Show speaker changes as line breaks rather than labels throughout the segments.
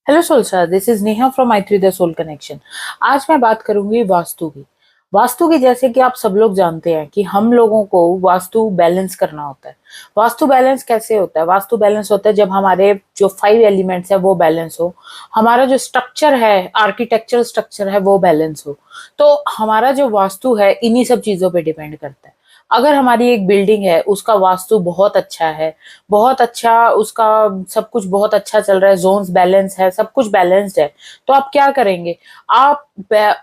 Hello soulsa, this is Neha from I three the soul connection. आज मैं बात करूंगी वास्तु की। वास्तु की, जैसे कि आप सब लोग जानते हैं कि हम लोगों को वास्तु बैलेंस करना होता है। वास्तु बैलेंस कैसे होता है? वास्तु बैलेंस होता है जब हमारे जो 5 एलिमेंट्स है वो बैलेंस हो, हमारा जो स्ट्रक्चर है, आर्किटेक्चरल स्ट्रक्चर है वो बैलेंस हो। तो हमारा जो वास्तु है इन्हीं सब चीजों पे डिपेंड करता है। अगर हमारी एक बिल्डिंग है, उसका वास्तु बहुत अच्छा है, बहुत अच्छा उसका सब कुछ बहुत अच्छा चल रहा है, जोन्स बैलेंस है, सब कुछ बैलेंस्ड है, तो आप क्या करेंगे? आप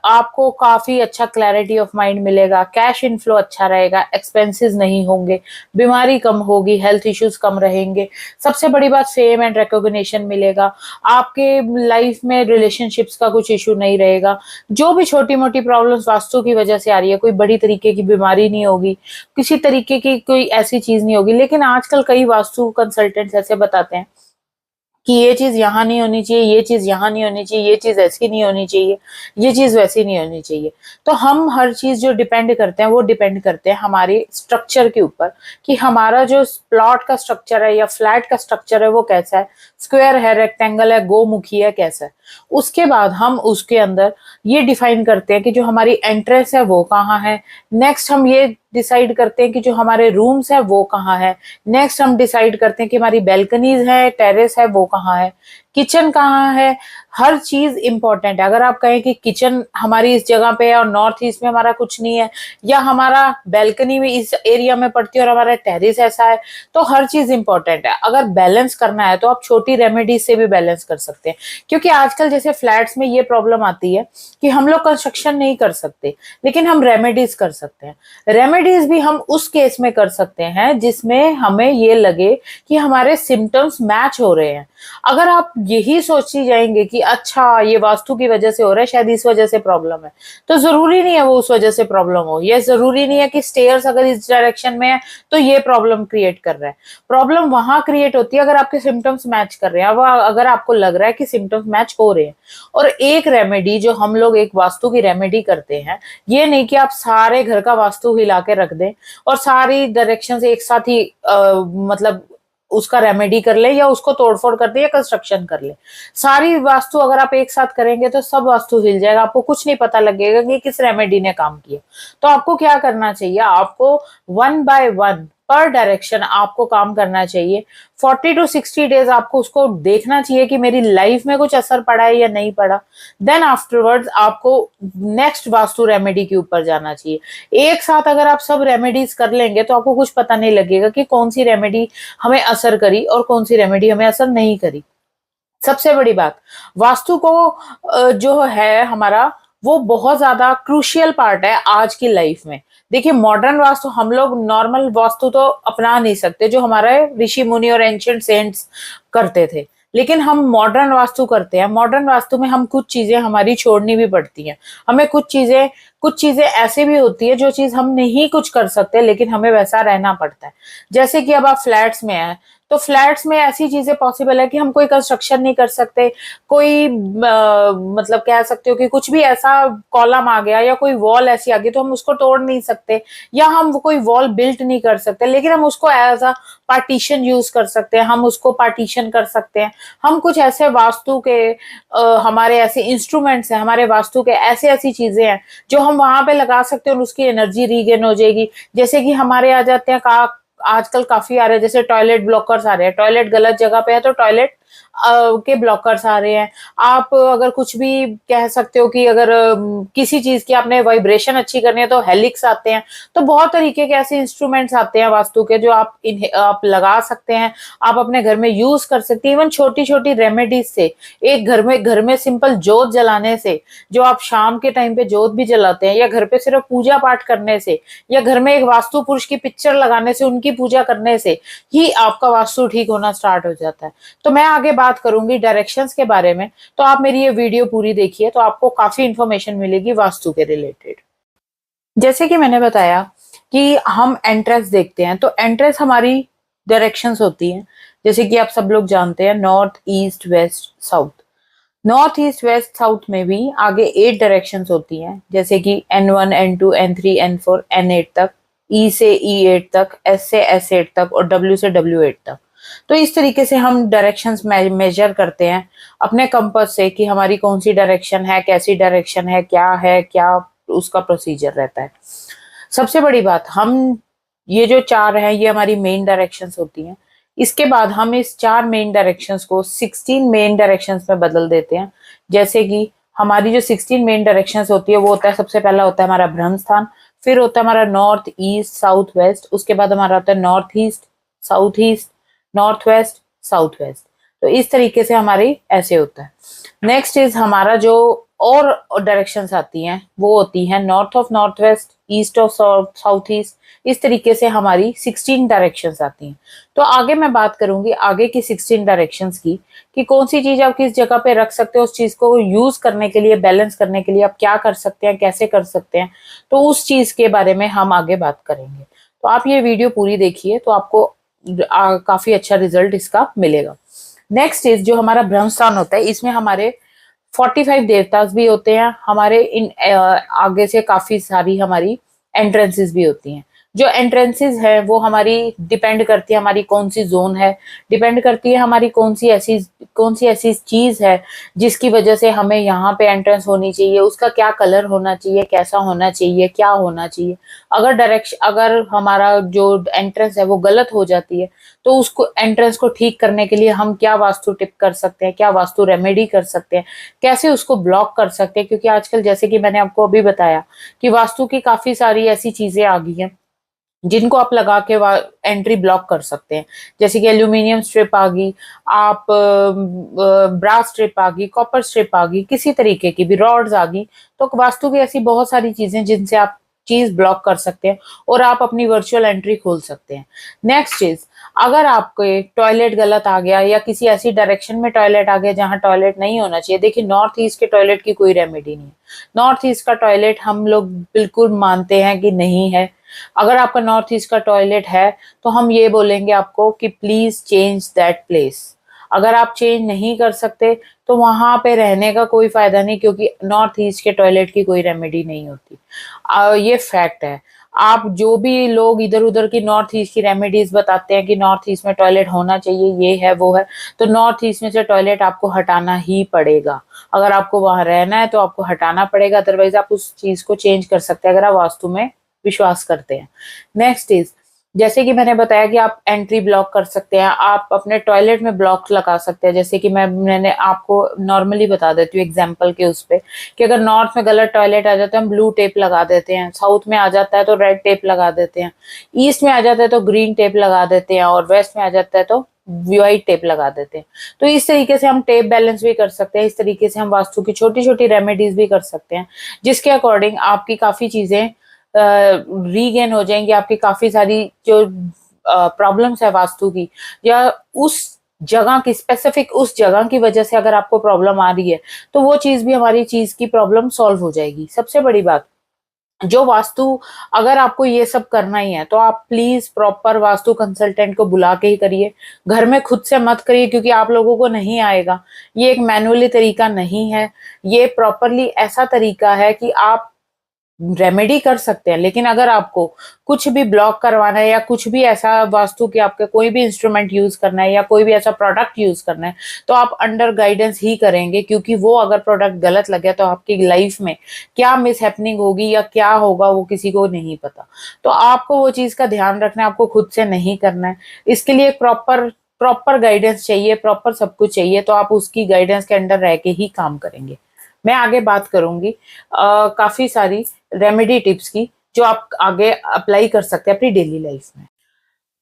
आपको काफी अच्छा क्लैरिटी ऑफ माइंड मिलेगा, कैश इनफ्लो अच्छा रहेगा, एक्सपेंसेस नहीं होंगे, बीमारी कम होगी, हेल्थ इश्यूज कम रहेंगे। सबसे बड़ी बात, फेम एंड रिकॉग्निशन मिलेगा। आपके लाइफ में रिलेशनशिप्स का कुछ इशू नहीं रहेगा। जो भी छोटी मोटी प्रॉब्लम्स वास्तु की वजह से आ रही है, कोई बड़ी तरीके की बीमारी नहीं होगी, किसी तरीके की कोई ऐसी चीज नहीं होगी। लेकिन आजकल कई वास्तु कंसल्टेंट्स ऐसे बताते हैं कि ये चीज यहाँ नहीं होनी चाहिए, ये चीज यहाँ नहीं होनी चाहिए, ये चीज ऐसी नहीं होनी चाहिए, ये चीज वैसी नहीं होनी चाहिए। तो हम हर चीज जो डिपेंड करते हैं वो डिपेंड करते हैं हमारे स्ट्रक्चर के ऊपर, कि हमारा जो प्लॉट का स्ट्रक्चर है या फ्लैट का स्ट्रक्चर है वो कैसा है, स्क्वायर है, रेक्टेंगल है, गोमुखी है, कैसा है। उसके बाद हम उसके अंदर ये डिफाइन करते हैं कि जो हमारी एंट्रेंस है वो कहाँ है। नेक्स्ट हम ये डिसाइड करते हैं कि जो हमारे रूम्स है वो कहाँ है। नेक्स्ट हम डिसाइड करते हैं कि हमारी बैल्कनीज है, टेरेस है, वो कहाँ है, किचन कहाँ है। हर चीज इंपॉर्टेंट है। अगर आप कहें कि किचन हमारी इस जगह पे है और नॉर्थ ईस्ट में हमारा कुछ नहीं है, या हमारा बैल्कनी में इस एरिया में पड़ती है और हमारा टेरेस ऐसा है, तो हर चीज इंपॉर्टेंट है। अगर बैलेंस करना है तो आप छोटी रेमेडीज से भी बैलेंस कर सकते हैं। क्योंकि आजकल जैसे फ्लैट्स में ये प्रॉब्लम आती है कि हम लोग कंस्ट्रक्शन नहीं कर सकते, लेकिन हम रेमेडीज कर सकते हैं। रेमेडीज भी हम उस केस में कर सकते हैं जिसमें हमें ये लगे कि हमारे सिम्टम्स मैच हो रहे हैं। अगर आप यही सोची जाएंगे कि अच्छा ये वास्तु की वजह से हो रहा है, शायद इस वजह से प्रॉब्लम है, तो जरूरी नहीं है वो उस वजह से प्रॉब्लम हो। ये जरूरी नहीं है कि स्टेयर्स अगर इस डायरेक्शन में है तो ये प्रॉब्लम क्रिएट कर रहा है। प्रॉब्लम वहां क्रिएट होती है अगर आपके सिम्टम्स मैच कर रहे हैं, अगर आपको लग रहा है कि सिम्टम्स मैच हो रहे हैं। और एक रेमेडी जो हम लोग एक वास्तु की रेमेडी करते हैं, ये नहीं कि आप सारे घर का वास्तु हिला के रख दें और सारी डायरेक्शन से एक साथ ही मतलब उसका रेमेडी कर ले, या उसको तोड़फोड़ कर दे, या कंस्ट्रक्शन कर ले। सारी वास्तु अगर आप एक साथ करेंगे तो सब वास्तु हिल जाएगा, आपको कुछ नहीं पता लगेगा कि किस रेमेडी ने काम किया। तो आपको क्या करना चाहिए? आपको 1 by 1 पर डायरेक्शन आपको काम करना चाहिए। 40 to 60 डेज आपको उसको देखना चाहिए कि मेरी लाइफ में कुछ असर पड़ा है या नहीं पड़ा। देन आफ्टरवर्ड्स आपको नेक्स्ट वास्तु रेमेडी के ऊपर जाना चाहिए। एक साथ अगर आप सब रेमेडीज कर लेंगे तो आपको कुछ पता नहीं लगेगा कि कौन सी रेमेडी हमें असर करी और कौन सी रेमेडी हमें असर नहीं करी। सबसे बड़ी बात, वास्तु को जो है हमारा, वो बहुत ज्यादा क्रूशियल पार्ट है आज की लाइफ में। देखिए, मॉडर्न वास्तु हम लोग नॉर्मल वास्तु तो अपना नहीं सकते जो हमारे ऋषि मुनि और एंशिएंट सेंट्स करते थे, लेकिन हम मॉडर्न वास्तु करते हैं। मॉडर्न वास्तु में हम कुछ चीजें हमारी छोड़नी भी पड़ती हैं। हमें कुछ चीजें ऐसे भी होती है जो चीज हम नहीं कुछ कर सकते, लेकिन हमें वैसा रहना पड़ता है। जैसे कि अब आप फ्लैट्स में हैं, तो फ्लैट्स में ऐसी चीजें पॉसिबल है कि हम कोई कंस्ट्रक्शन नहीं कर सकते। कोई मतलब कह सकते हो कि कुछ भी ऐसा कॉलम आ गया या कोई वॉल ऐसी आ गई तो हम उसको तोड़ नहीं सकते, या हम वो कोई वॉल बिल्ट नहीं कर सकते, लेकिन हम उसको एज अ पार्टीशन यूज कर सकते हैं, हम उसको पार्टीशन कर सकते हैं। हम कुछ ऐसे वास्तु के हमारे ऐसे इंस्ट्रूमेंट्स हैं, हमारे वास्तु के ऐसे ऐसी चीजें हैं जो हम वहां पे लगा सकते हैं और उसकी एनर्जी रीगेन हो जाएगी। जैसे कि हमारे आ जाते हैं आजकल काफी आ रहे हैं, जैसे टॉयलेट ब्लॉकर्स आ रहे हैं। टॉयलेट गलत जगह पे है तो टॉयलेट के ब्लॉकर्स आ रहे हैं। आप अगर कुछ भी कह सकते हो कि अगर किसी चीज की आपने वाइब्रेशन अच्छी करनी है तो हेलिक्स आते हैं। तो बहुत तरीके के ऐसे इंस्ट्रूमेंट्स आते हैं वास्तु के जो आप लगा सकते हैं, आप अपने घर में यूज कर सकते हैं। इवन छोटी छोटी रेमेडीज से, एक घर में सिंपल जोत जलाने से, जो आप शाम के टाइम पे जोत भी जलाते हैं, या घर पे सिर्फ पूजा पाठ करने से, या घर में एक वास्तु पुरुष की पिक्चर लगाने से, उनकी पूजा करने से ही आपका वास्तु ठीक होना स्टार्ट हो जाता है। तो मैं आगे बात करूंगी डायरेक्शंस के बारे में, तो आप मेरी ये वीडियो पूरी देखिए तो आपको काफी इंफॉर्मेशन मिलेगी वास्तु के रिलेटेड। जैसे कि मैंने बताया कि हम एंट्रेंस देखते हैं, तो एंट्रेंस हमारी डायरेक्शंस होती हैं। जैसे कि आप सब लोग जानते हैं, north, east, west, south. North, east, west, south में भी आगे 8 डायरेक्शंस होती हैं, जैसे कि N1, N2, N3, N4, N8 तक, E से E8 तक, S से S8 तक और W से W8 तक। तो इस तरीके से हम डायरेक्शंस मेजर करते हैं अपने कंपास से कि हमारी कौन सी डायरेक्शन है, कैसी डायरेक्शन है, क्या उसका प्रोसीजर रहता है। सबसे बड़ी बात, हम ये जो 4 हैं ये हमारी मेन डायरेक्शंस होती हैं। इसके बाद हम इस 4 मेन डायरेक्शंस को 16 मेन डायरेक्शंस में बदल देते हैं। जैसे कि हमारी जो 16 मेन डायरेक्शंस होती है वो होता है, सबसे पहला होता है हमारा ब्रह्म स्थान, फिर होता है हमारा नॉर्थ ईस्ट साउथ वेस्ट, उसके बाद हमारा होता है north east north west south west. तो इस तरीके से हमारी ऐसे होता है। नेक्स्ट इज हमारा जो और डायरेक्शंस आती हैं वो होती हैं north of north west, east of south east. इस तरीके से हमारी 16 डायरेक्शंस आती हैं। तो आगे मैं बात करूंगी आगे की 16 डायरेक्शंस की, कि कौन सी चीज आप किस जगह पे रख सकते हो, उस चीज को यूज करने के लिए, बैलेंस करने के लिए आप क्या कर सकते हैं, कैसे कर सकते हैं। तो उस चीज के बारे में हम आगे बात करेंगे। तो आप ये वीडियो पूरी देखिए तो आपको काफी अच्छा रिजल्ट इसका मिलेगा। नेक्स्ट इज जो हमारा ब्रह्म स्थान होता है, इसमें हमारे 45 देवतास भी होते हैं। हमारे इन आगे से काफी सारी हमारी एंट्रेंसेस भी होती हैं। जो एंट्रेंसेस है वो हमारी डिपेंड करती है हमारी कौन सी जोन है, डिपेंड करती है हमारी कौन सी ऐसी चीज है जिसकी वजह से हमें यहाँ पे एंट्रेंस होनी चाहिए, उसका क्या कलर होना चाहिए, कैसा होना चाहिए, क्या होना चाहिए। अगर हमारा जो एंट्रेंस है वो गलत हो जाती है तो उसको एंट्रेंस को ठीक करने के लिए हम क्या वास्तु टिप कर सकते हैं, क्या वास्तु रेमेडी कर सकते हैं, कैसे उसको ब्लॉक कर सकते हैं। क्योंकि आजकल जैसे कि मैंने आपको अभी बताया कि वास्तु की काफी सारी ऐसी चीजें आ गई हैं जिनको आप लगा के एंट्री ब्लॉक कर सकते हैं। जैसे कि एल्यूमिनियम स्ट्रिप आ गई, आप ब्रास स्ट्रिप आ गई, कॉपर स्ट्रिप आ गई, किसी तरीके की भी रॉड्स आ गई। तो वास्तु की ऐसी बहुत सारी चीजें जिनसे आप चीज ब्लॉक कर सकते हैं और आप अपनी वर्चुअल एंट्री खोल सकते हैं। नेक्स्ट चीज, अगर आपके टॉयलेट गलत आ गया या किसी ऐसी डायरेक्शन में टॉयलेट आ गया जहां टॉयलेट नहीं होना चाहिए, देखिए नॉर्थ ईस्ट के टॉयलेट की कोई रेमेडी नहीं है। नॉर्थ ईस्ट का टॉयलेट हम लोग बिल्कुल मानते हैं कि नहीं है। अगर आपका नॉर्थ ईस्ट का टॉयलेट है तो हम ये बोलेंगे आपको कि प्लीज चेंज दैट प्लेस। अगर आप चेंज नहीं कर सकते तो वहां पे रहने का कोई फायदा नहीं, क्योंकि नॉर्थ ईस्ट के टॉयलेट की कोई रेमेडी नहीं होती। ये फैक्ट है। आप जो भी लोग इधर उधर की नॉर्थ ईस्ट की रेमेडीज बताते हैं कि नॉर्थ ईस्ट में टॉयलेट होना चाहिए, ये है वो है, तो नॉर्थ ईस्ट में से टॉयलेट आपको हटाना ही पड़ेगा। अगर आपको वहां रहना है तो आपको हटाना पड़ेगा, अदरवाइज आप उस चीज को चेंज कर सकते हैं अगर आप वास्तु में विश्वास करते हैं। नेक्स्ट इज, जैसे कि मैंने बताया कि आप एंट्री ब्लॉक कर सकते हैं, आप अपने टॉयलेट में ब्लॉक लगा सकते हैं। जैसे कि मैंने आपको नॉर्मली बता देती हूँ एग्जांपल के उस पे, कि अगर नॉर्थ में गलत टॉयलेट आ जाता है हम ब्लू टेप लगा देते हैं, साउथ में आ जाता है तो रेड टेप लगा देते हैं, ईस्ट में आ जाता है तो ग्रीन टेप लगा देते हैं, और वेस्ट में आ जाता है तो व्हाइट टेप लगा देते हैं। तो इस तरीके से हम टेप बैलेंस भी कर सकते हैं, इस तरीके से हम वास्तु की छोटी छोटी रेमेडीज भी कर सकते हैं, जिसके अकॉर्डिंग आपकी काफी चीजें रीगेन हो जाएंगी। आपकी काफी सारी जो प्रॉब्लम्स है वास्तु की, या उस जगह की स्पेसिफिक उस जगह की वजह से अगर आपको प्रॉब्लम आ रही है तो वो चीज भी हमारी चीज की प्रॉब्लम सॉल्व हो जाएगी। सबसे बड़ी बात, जो वास्तु, अगर आपको ये सब करना ही है तो आप प्लीज प्रॉपर वास्तु कंसल्टेंट को बुला के ही करिए। घर में खुद से मत करिए, क्योंकि आप लोगों को नहीं आएगा। ये एक मैनुअली तरीका नहीं है, ये प्रॉपरली ऐसा तरीका है कि आप रेमेडी कर सकते हैं। लेकिन अगर आपको कुछ भी ब्लॉक करवाना है या कुछ भी ऐसा वास्तु के आपके कोई भी इंस्ट्रूमेंट यूज करना है या कोई भी ऐसा प्रोडक्ट यूज करना है तो आप अंडर गाइडेंस ही करेंगे, क्योंकि वो अगर प्रोडक्ट गलत लगे तो आपकी लाइफ में क्या मिस हैपनिंग होगी या क्या होगा वो किसी को नहीं पता। तो आपको वो चीज का ध्यान रखना है, आपको खुद से नहीं करना है। इसके लिए प्रॉपर गाइडेंस चाहिए, प्रॉपर सब कुछ चाहिए, तो आप उसकी गाइडेंस के अंडर रह के ही काम करेंगे। मैं आगे बात करूंगी काफी सारी रेमेडी टिप्स की जो आप आगे अप्लाई कर सकते हैं अपनी डेली लाइफ में।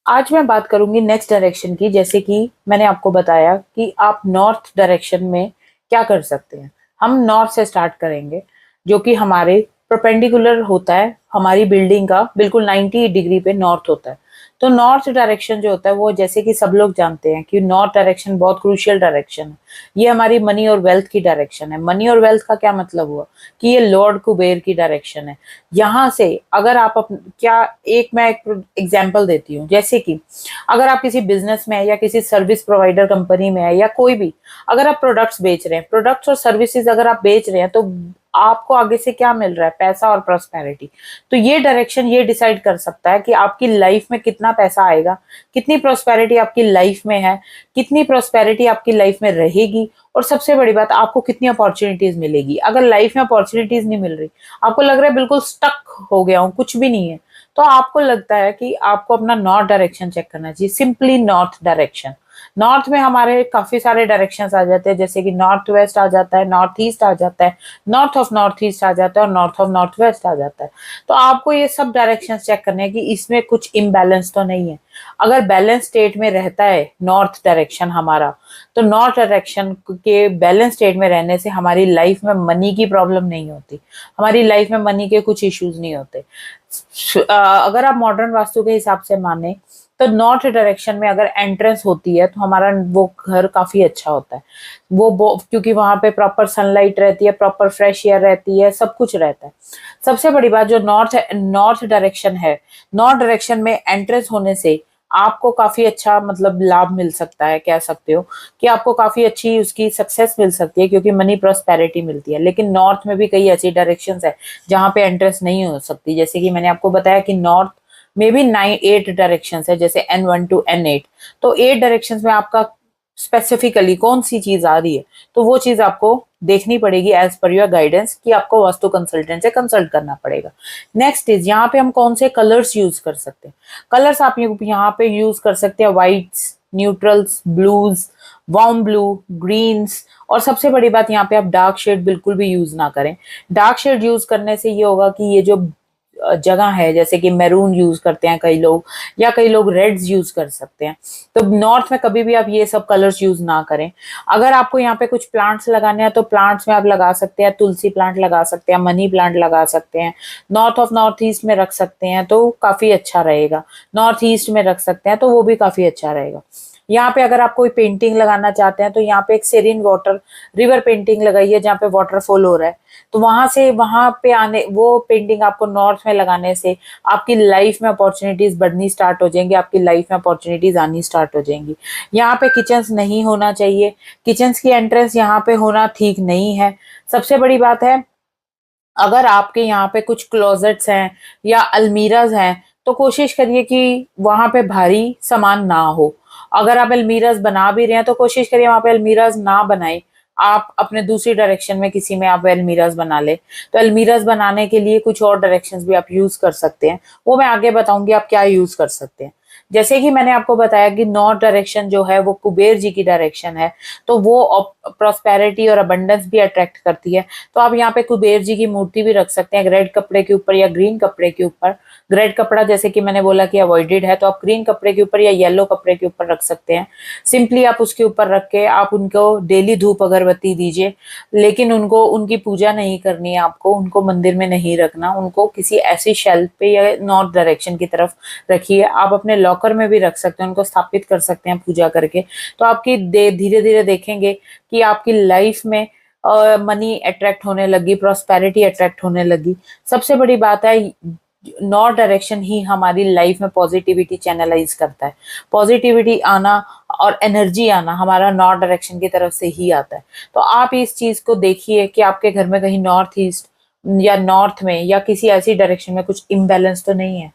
आज मैं बात करूंगी नेक्स्ट डायरेक्शन की। जैसे कि मैंने आपको बताया कि आप नॉर्थ डायरेक्शन में क्या कर सकते हैं। हम नॉर्थ से स्टार्ट करेंगे, जो कि हमारे परपेंडिकुलर होता है, हमारी बिल्डिंग का बिल्कुल 90 डिग्री पे नॉर्थ होता है। तो नॉर्थ डायरेक्शन जो होता है वो, जैसे कि सब लोग जानते हैं कि नॉर्थ डायरेक्शन बहुत क्रूशियल डायरेक्शन है। ये हमारी मनी और वेल्थ की डायरेक्शन है। मनी और वेल्थ का क्या मतलब हुआ कि ये लॉर्ड कुबेर की डायरेक्शन है। यहाँ से अगर आप मैं एक एग्जांपल देती हूँ। जैसे कि अगर आप किसी बिजनेस में है या किसी सर्विस प्रोवाइडर कंपनी में है या कोई भी, अगर आप प्रोडक्ट्स बेच रहे हैं, प्रोडक्ट्स और सर्विसेज अगर आप बेच रहे हैं, तो आपको आगे से क्या मिल रहा है, पैसा और प्रॉस्पेरिटी। तो ये डायरेक्शन ये डिसाइड कर सकता है कि आपकी लाइफ में कितना पैसा आएगा, कितनी प्रॉस्पेरिटी आपकी लाइफ में है, कितनी प्रॉस्पेरिटी आपकी लाइफ में रहेगी, और सबसे बड़ी बात आपको कितनी अपॉर्चुनिटीज मिलेगी। अगर लाइफ में अपॉर्चुनिटीज नहीं मिल रही, आपको लग रहा है बिल्कुल स्टक हो गया हूँ, कुछ भी नहीं है, तो आपको लगता है कि आपको अपना नॉर्थ डायरेक्शन चेक करना चाहिए। सिंपली नॉर्थ डायरेक्शन, नॉर्थ में हमारे काफी सारे डायरेक्शंस आ जाते हैं, जैसे कि नॉर्थ वेस्ट आ जाता है, नॉर्थ ईस्ट आ जाता है, नॉर्थ ऑफ नॉर्थ ईस्ट आ जाता है, और नॉर्थ ऑफ नॉर्थ वेस्ट आ जाता है। तो आपको ये सब डायरेक्शंस चेक करने हैं कि इसमें कुछ इम्बैलेंस तो नहीं है। अगर बैलेंस स्टेट में रहता है नॉर्थ डायरेक्शन हमारा, तो नॉर्थ डायरेक्शन के बैलेंस स्टेट में रहने से हमारी लाइफ में मनी की प्रॉब्लम नहीं होती, हमारी लाइफ में मनी के कुछ इश्यूज नहीं होते। अगर आप मॉडर्न वास्तु के हिसाब से माने, तो नॉर्थ डायरेक्शन में अगर एंट्रेंस होती है तो हमारा वो घर काफी अच्छा होता है। क्योंकि वहां पे प्रॉपर सनलाइट रहती है, प्रॉपर फ्रेश एयर रहती है, सब कुछ रहता है। सबसे बड़ी बात जो नॉर्थ डायरेक्शन है, नॉर्थ डायरेक्शन में एंट्रेंस होने से आपको काफी अच्छा मतलब लाभ मिल सकता है, कह सकते हो कि आपको काफी अच्छी उसकी सक्सेस मिल सकती है, क्योंकि मनी प्रॉस्पेरिटी मिलती है। लेकिन नॉर्थ में भी कई ऐसी डायरेक्शंस है जहां पे एंट्रेंस नहीं हो सकती, जैसे कि मैंने आपको बताया कि नॉर्थ में भी 8 डायरेक्शंस है, जैसे N1 to N8। तो 8 डायरेक्शंस में आपका स्पेसिफिकली कौन सी चीज आ रही है, तो वो चीज आपको देखनी पड़ेगी एज पर योर गाइडेंस, कि आपको वास्तु कंसल्टेंट से कंसल्ट करना पड़ेगा। नेक्स्ट इज यहाँ पे हम कौन से कलर्स यूज कर सकते हैं। कलर्स आप यहाँ पे यूज कर सकते हैं whites, neutrals, blues, warm blue, greens, और सबसे बड़ी बात यहाँ पे आप डार्क शेड बिल्कुल भी यूज ना करें। डार्क शेड यूज करने से ये होगा कि ये जो जगह है, जैसे कि मैरून यूज करते हैं कई लोग, या कई लोग रेड्स यूज कर सकते हैं, तो नॉर्थ में कभी भी आप ये सब कलर्स यूज ना करें। अगर आपको यहाँ पे कुछ प्लांट्स लगाने हैं तो प्लांट्स में आप लगा सकते हैं, तुलसी प्लांट लगा सकते हैं, मनी प्लांट लगा सकते हैं, नॉर्थ ऑफ नॉर्थ ईस्ट में रख सकते हैं तो काफी अच्छा रहेगा, नॉर्थ ईस्ट में रख सकते हैं तो वो भी काफी अच्छा रहेगा। यहाँ पे अगर आप कोई पेंटिंग लगाना चाहते हैं तो यहाँ पे एक सेरिन वाटर रिवर पेंटिंग लगाइए, जहाँ पे वाटरफॉल हो रहा है, तो वहां से वहां पे आने वो पेंटिंग आपको नॉर्थ में लगाने से आपकी लाइफ में अपॉर्चुनिटीज बढ़नी स्टार्ट हो जाएंगी, आपकी लाइफ में अपॉर्चुनिटीज आनी स्टार्ट हो जाएंगी। यहाँ पे किचन्स नहीं होना चाहिए, किचन्स की एंट्रेंस यहाँ पे होना ठीक नहीं है। सबसे बड़ी बात है, अगर आपके यहाँ पे कुछ क्लोजेट्स हैं या अलमीराज हैं, तो कोशिश करिए कि वहां पे भारी सामान ना हो। अगर आप अलमीराज बना भी रहे हैं तो कोशिश करिए वहां पे अलमीराज ना बनाए, आप अपने दूसरी डायरेक्शन में किसी में आप अलमीराज बना ले। तो अलमीराज बनाने के लिए कुछ और डायरेक्शंस भी आप यूज कर सकते हैं, वो मैं आगे बताऊंगी आप क्या यूज कर सकते हैं। जैसे कि मैंने आपको बताया कि नॉर्थ डायरेक्शन जो है वो कुबेर जी की डायरेक्शन है, तो वो प्रॉस्पेरिटी और अबंडेंस भी अट्रैक्ट करती है। तो आप यहाँ पे कुबेर जी की मूर्ति भी रख सकते हैं रेड कपड़े के ऊपर या ग्रीन कपड़े के ऊपर। रेड कपड़ा जैसे कि मैंने बोला कि अवॉइडेड है, तो आप ग्रीन कपड़े के ऊपर या येलो कपड़े के ऊपर रख सकते हैं। सिंपली आप उसके ऊपर रख के आप उनको डेली धूप अगरबत्ती दीजिए, लेकिन उनको उनकी पूजा नहीं करनी है, आपको उनको मंदिर में नहीं रखना, उनको किसी ऐसी शेल्फ पे या नॉर्थ डायरेक्शन की तरफ रखिए। आप अपने लॉकर में भी रख सकते हैं, उनको स्थापित कर सकते हैं पूजा करके। तो आपकी धीरे धीरे देखेंगे कि आपकी लाइफ में मनी अट्रैक्ट होने लगी, प्रॉस्पेरिटी अट्रैक्ट होने लगी। सबसे बड़ी बात है, नॉर्थ डायरेक्शन ही हमारी लाइफ में पॉजिटिविटी चैनलाइज करता है। पॉजिटिविटी आना और एनर्जी आना हमारा नॉर्थ डायरेक्शन की तरफ से ही आता है। तो आप इस चीज को देखिए कि आपके घर में कहीं नॉर्थ ईस्ट या नॉर्थ में या किसी ऐसी डायरेक्शन में कुछ इम्बैलेंस तो नहीं है।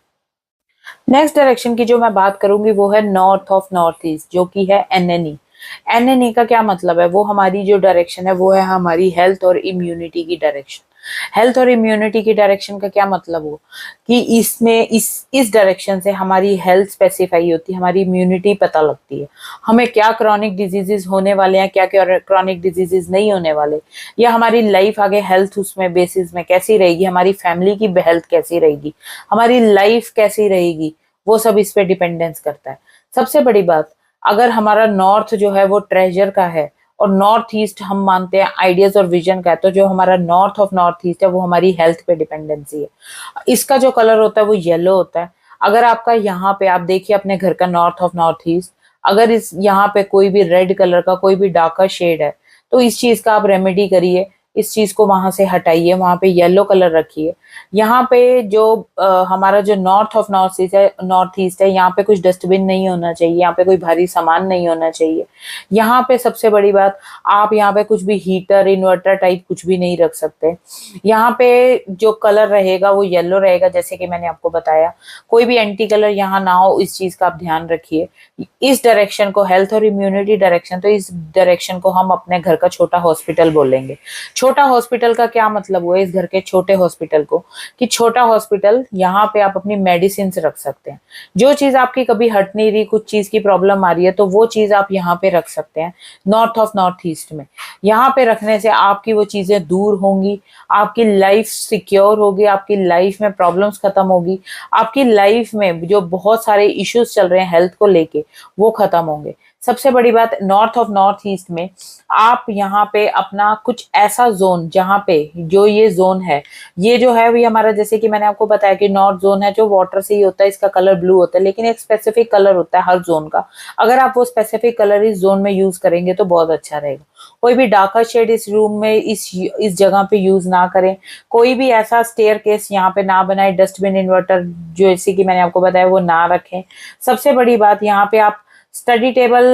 नेक्स्ट डायरेक्शन की जो मैं बात करूंगी वो है नॉर्थ ऑफ नॉर्थ ईस्ट, जो कि है एनएनई। एनएनई का क्या मतलब है, वो हमारी जो डायरेक्शन है वो है हमारी हेल्थ और इम्यूनिटी की डायरेक्शन। हेल्थ और इम्यूनिटी की डायरेक्शन का क्या मतलब हो कि इसमें इस डायरेक्शन से हमारी हेल्थ स्पेसिफाई होती है, हमारी इम्यूनिटी पता लगती है, हमें क्या क्रॉनिक डिजीजेस होने वाले हैं, क्या क्या क्रॉनिक डिजीजेस नहीं होने वाले, या हमारी लाइफ आगे हेल्थ उसमें बेसिस में कैसी रहेगी, हमारी फैमिली की हेल्थ कैसी रहेगी, हमारी लाइफ कैसी रहेगी, वो सब इस पे डिपेंडेंस करता है। सबसे बड़ी बात, अगर हमारा नॉर्थ जो है वो ट्रेजर का है और नॉर्थ ईस्ट हम मानते हैं आइडियाज और विजन का है, तो जो हमारा नॉर्थ ऑफ नॉर्थ ईस्ट है वो हमारी हेल्थ पे डिपेंडेंसी है। इसका जो कलर होता है वो येलो होता है। अगर आपका यहाँ पे आप देखिए अपने घर का नॉर्थ ऑफ नॉर्थ ईस्ट, अगर इस यहाँ पे कोई भी रेड कलर का कोई भी डार्कर शेड है, तो इस चीज का आप रेमेडी करिए। इस चीज को वहां से हटाइए, वहां पे येलो कलर रखिए। यहाँ पे जो हमारा जो नॉर्थ ऑफ नॉर्थ ईस्ट है, यहाँ पे कुछ डस्टबिन नहीं होना चाहिए, यहाँ पे कोई भारी सामान नहीं होना चाहिए। यहाँ पे सबसे बड़ी बात, आप यहाँ पे कुछ भी हीटर इन्वर्टर टाइप कुछ भी नहीं रख सकते। यहाँ पे जो कलर रहेगा वो येलो रहेगा, जैसे कि मैंने आपको बताया। कोई भी एंटी कलर यहाँ ना हो, इस चीज का आप ध्यान रखिए। इस डायरेक्शन को, हेल्थ और इम्यूनिटी डायरेक्शन, तो इस डायरेक्शन को हम अपने घर का छोटा हॉस्पिटल बोलेंगे। छोटा हॉस्पिटल का क्या मतलब हुआ इस घर के छोटे हॉस्पिटल को, कि छोटा हॉस्पिटल, यहाँ पे आप अपनी मेडिसिन रख सकते हैं। जो चीज आपकी कभी हट नहीं रही, कुछ चीज की प्रॉब्लम आ रही है, तो वो चीज आप यहाँ पे रख सकते हैं नॉर्थ ऑफ नॉर्थ ईस्ट में। यहाँ पे रखने से आपकी वो चीजें दूर होंगी, आपकी लाइफ सिक्योर होगी, आपकी लाइफ में प्रॉब्लम्स खत्म होगी, आपकी लाइफ में जो बहुत सारे इश्यूज चल रहे हैं हेल्थ को लेके वो खत्म होंगे। सबसे बड़ी बात, नॉर्थ ऑफ नॉर्थ ईस्ट में आप यहाँ पे अपना कुछ ऐसा जोन, जहाँ पे जो ये जोन है, ये जो है वो हमारा, जैसे कि मैंने आपको बताया कि नॉर्थ जोन है जो वाटर से ही होता है, इसका कलर ब्लू होता है, लेकिन एक स्पेसिफिक कलर होता है हर जोन का। अगर आप वो स्पेसिफिक कलर इस जोन में यूज करेंगे तो बहुत अच्छा रहेगा। कोई भी डार्कर शेड इस रूम में, इस जगह पे यूज ना करें। कोई भी ऐसा स्टेयर केस यहाँ पे ना बनाए, डस्टबिन इन्वर्टर जो जैसे कि मैंने आपको बताया वो ना रखें। सबसे बड़ी बात, यहाँ पे आप स्टडी टेबल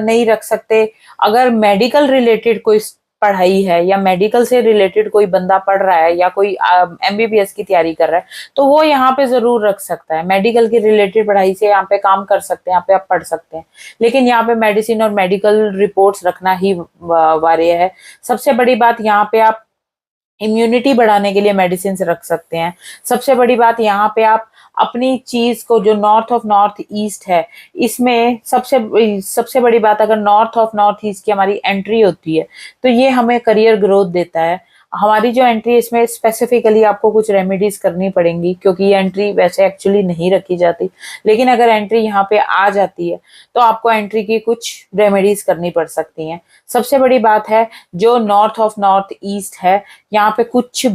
नहीं रख सकते। अगर मेडिकल रिलेटेड कोई पढ़ाई है या मेडिकल से रिलेटेड कोई बंदा पढ़ रहा है या कोई एमबीबीएस की तैयारी कर रहा है, तो वो यहाँ पे जरूर रख सकता है। मेडिकल की रिलेटेड पढ़ाई से यहाँ पे काम कर सकते हैं, यहाँ पे आप पढ़ सकते हैं। लेकिन यहाँ पे मेडिसिन और मेडिकल रिपोर्ट्स रखना ही वार्य है। सबसे बड़ी बात, यहाँ पे आप इम्यूनिटी बढ़ाने के लिए मेडिसिन रख सकते हैं। सबसे बड़ी बात, यहाँ पे आप अपनी चीज को, जो नॉर्थ ऑफ नॉर्थ ईस्ट है, इसमें सबसे बड़ी बात, अगर नॉर्थ ऑफ नॉर्थ ईस्ट की हमारी एंट्री होती है तो ये हमें करियर ग्रोथ देता है। हमारी जो एंट्री, इसमें स्पेसिफिकली आपको कुछ रेमेडीज करनी पड़ेंगी, क्योंकि ये एंट्री वैसे एक्चुअली नहीं रखी जाती, लेकिन अगर एंट्री यहाँ पे आ जाती है तो आपको एंट्री की कुछ रेमेडीज करनी पड़ सकती हैं। सबसे बड़ी बात है, जो नॉर्थ ऑफ नॉर्थ ईस्ट है, यहाँ पे कुछ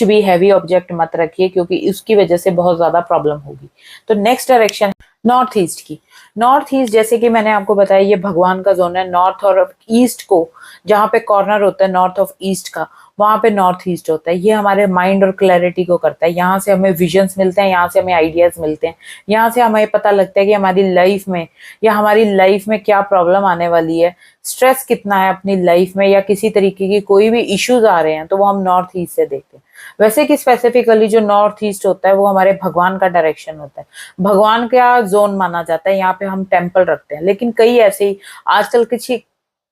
भी हैवी ऑब्जेक्ट मत रखिए, क्योंकि उसकी वजह से बहुत ज्यादा प्रॉब्लम होगी। तो नेक्स्ट डायरेक्शन नॉर्थ ईस्ट की। नॉर्थ ईस्ट, जैसे कि मैंने आपको बताया, ये भगवान का जोन है। नॉर्थ और ईस्ट को, जहाँ पे कॉर्नर होता है नॉर्थ ऑफ ईस्ट का, वहां पे नॉर्थ ईस्ट होता है। ये हमारे माइंड और क्लैरिटी को करता है। यहाँ से हमें विजन्स मिलते हैं, यहाँ से हमें आइडियाज मिलते हैं, यहाँ से हमें पता लगता है कि हमारी लाइफ में या हमारी लाइफ में क्या प्रॉब्लम आने वाली है, स्ट्रेस कितना है अपनी लाइफ में, या किसी तरीके की कोई भी इश्यूज आ रहे हैं, तो वो हम नॉर्थ ईस्ट से देखते हैं। वैसे कि स्पेसिफिकली जो नॉर्थ ईस्ट होता है वो हमारे भगवान का डायरेक्शन होता है, भगवान का जोन माना जाता है। यहाँ पे हम टेम्पल रखते हैं, लेकिन कई ऐसे ही आजकल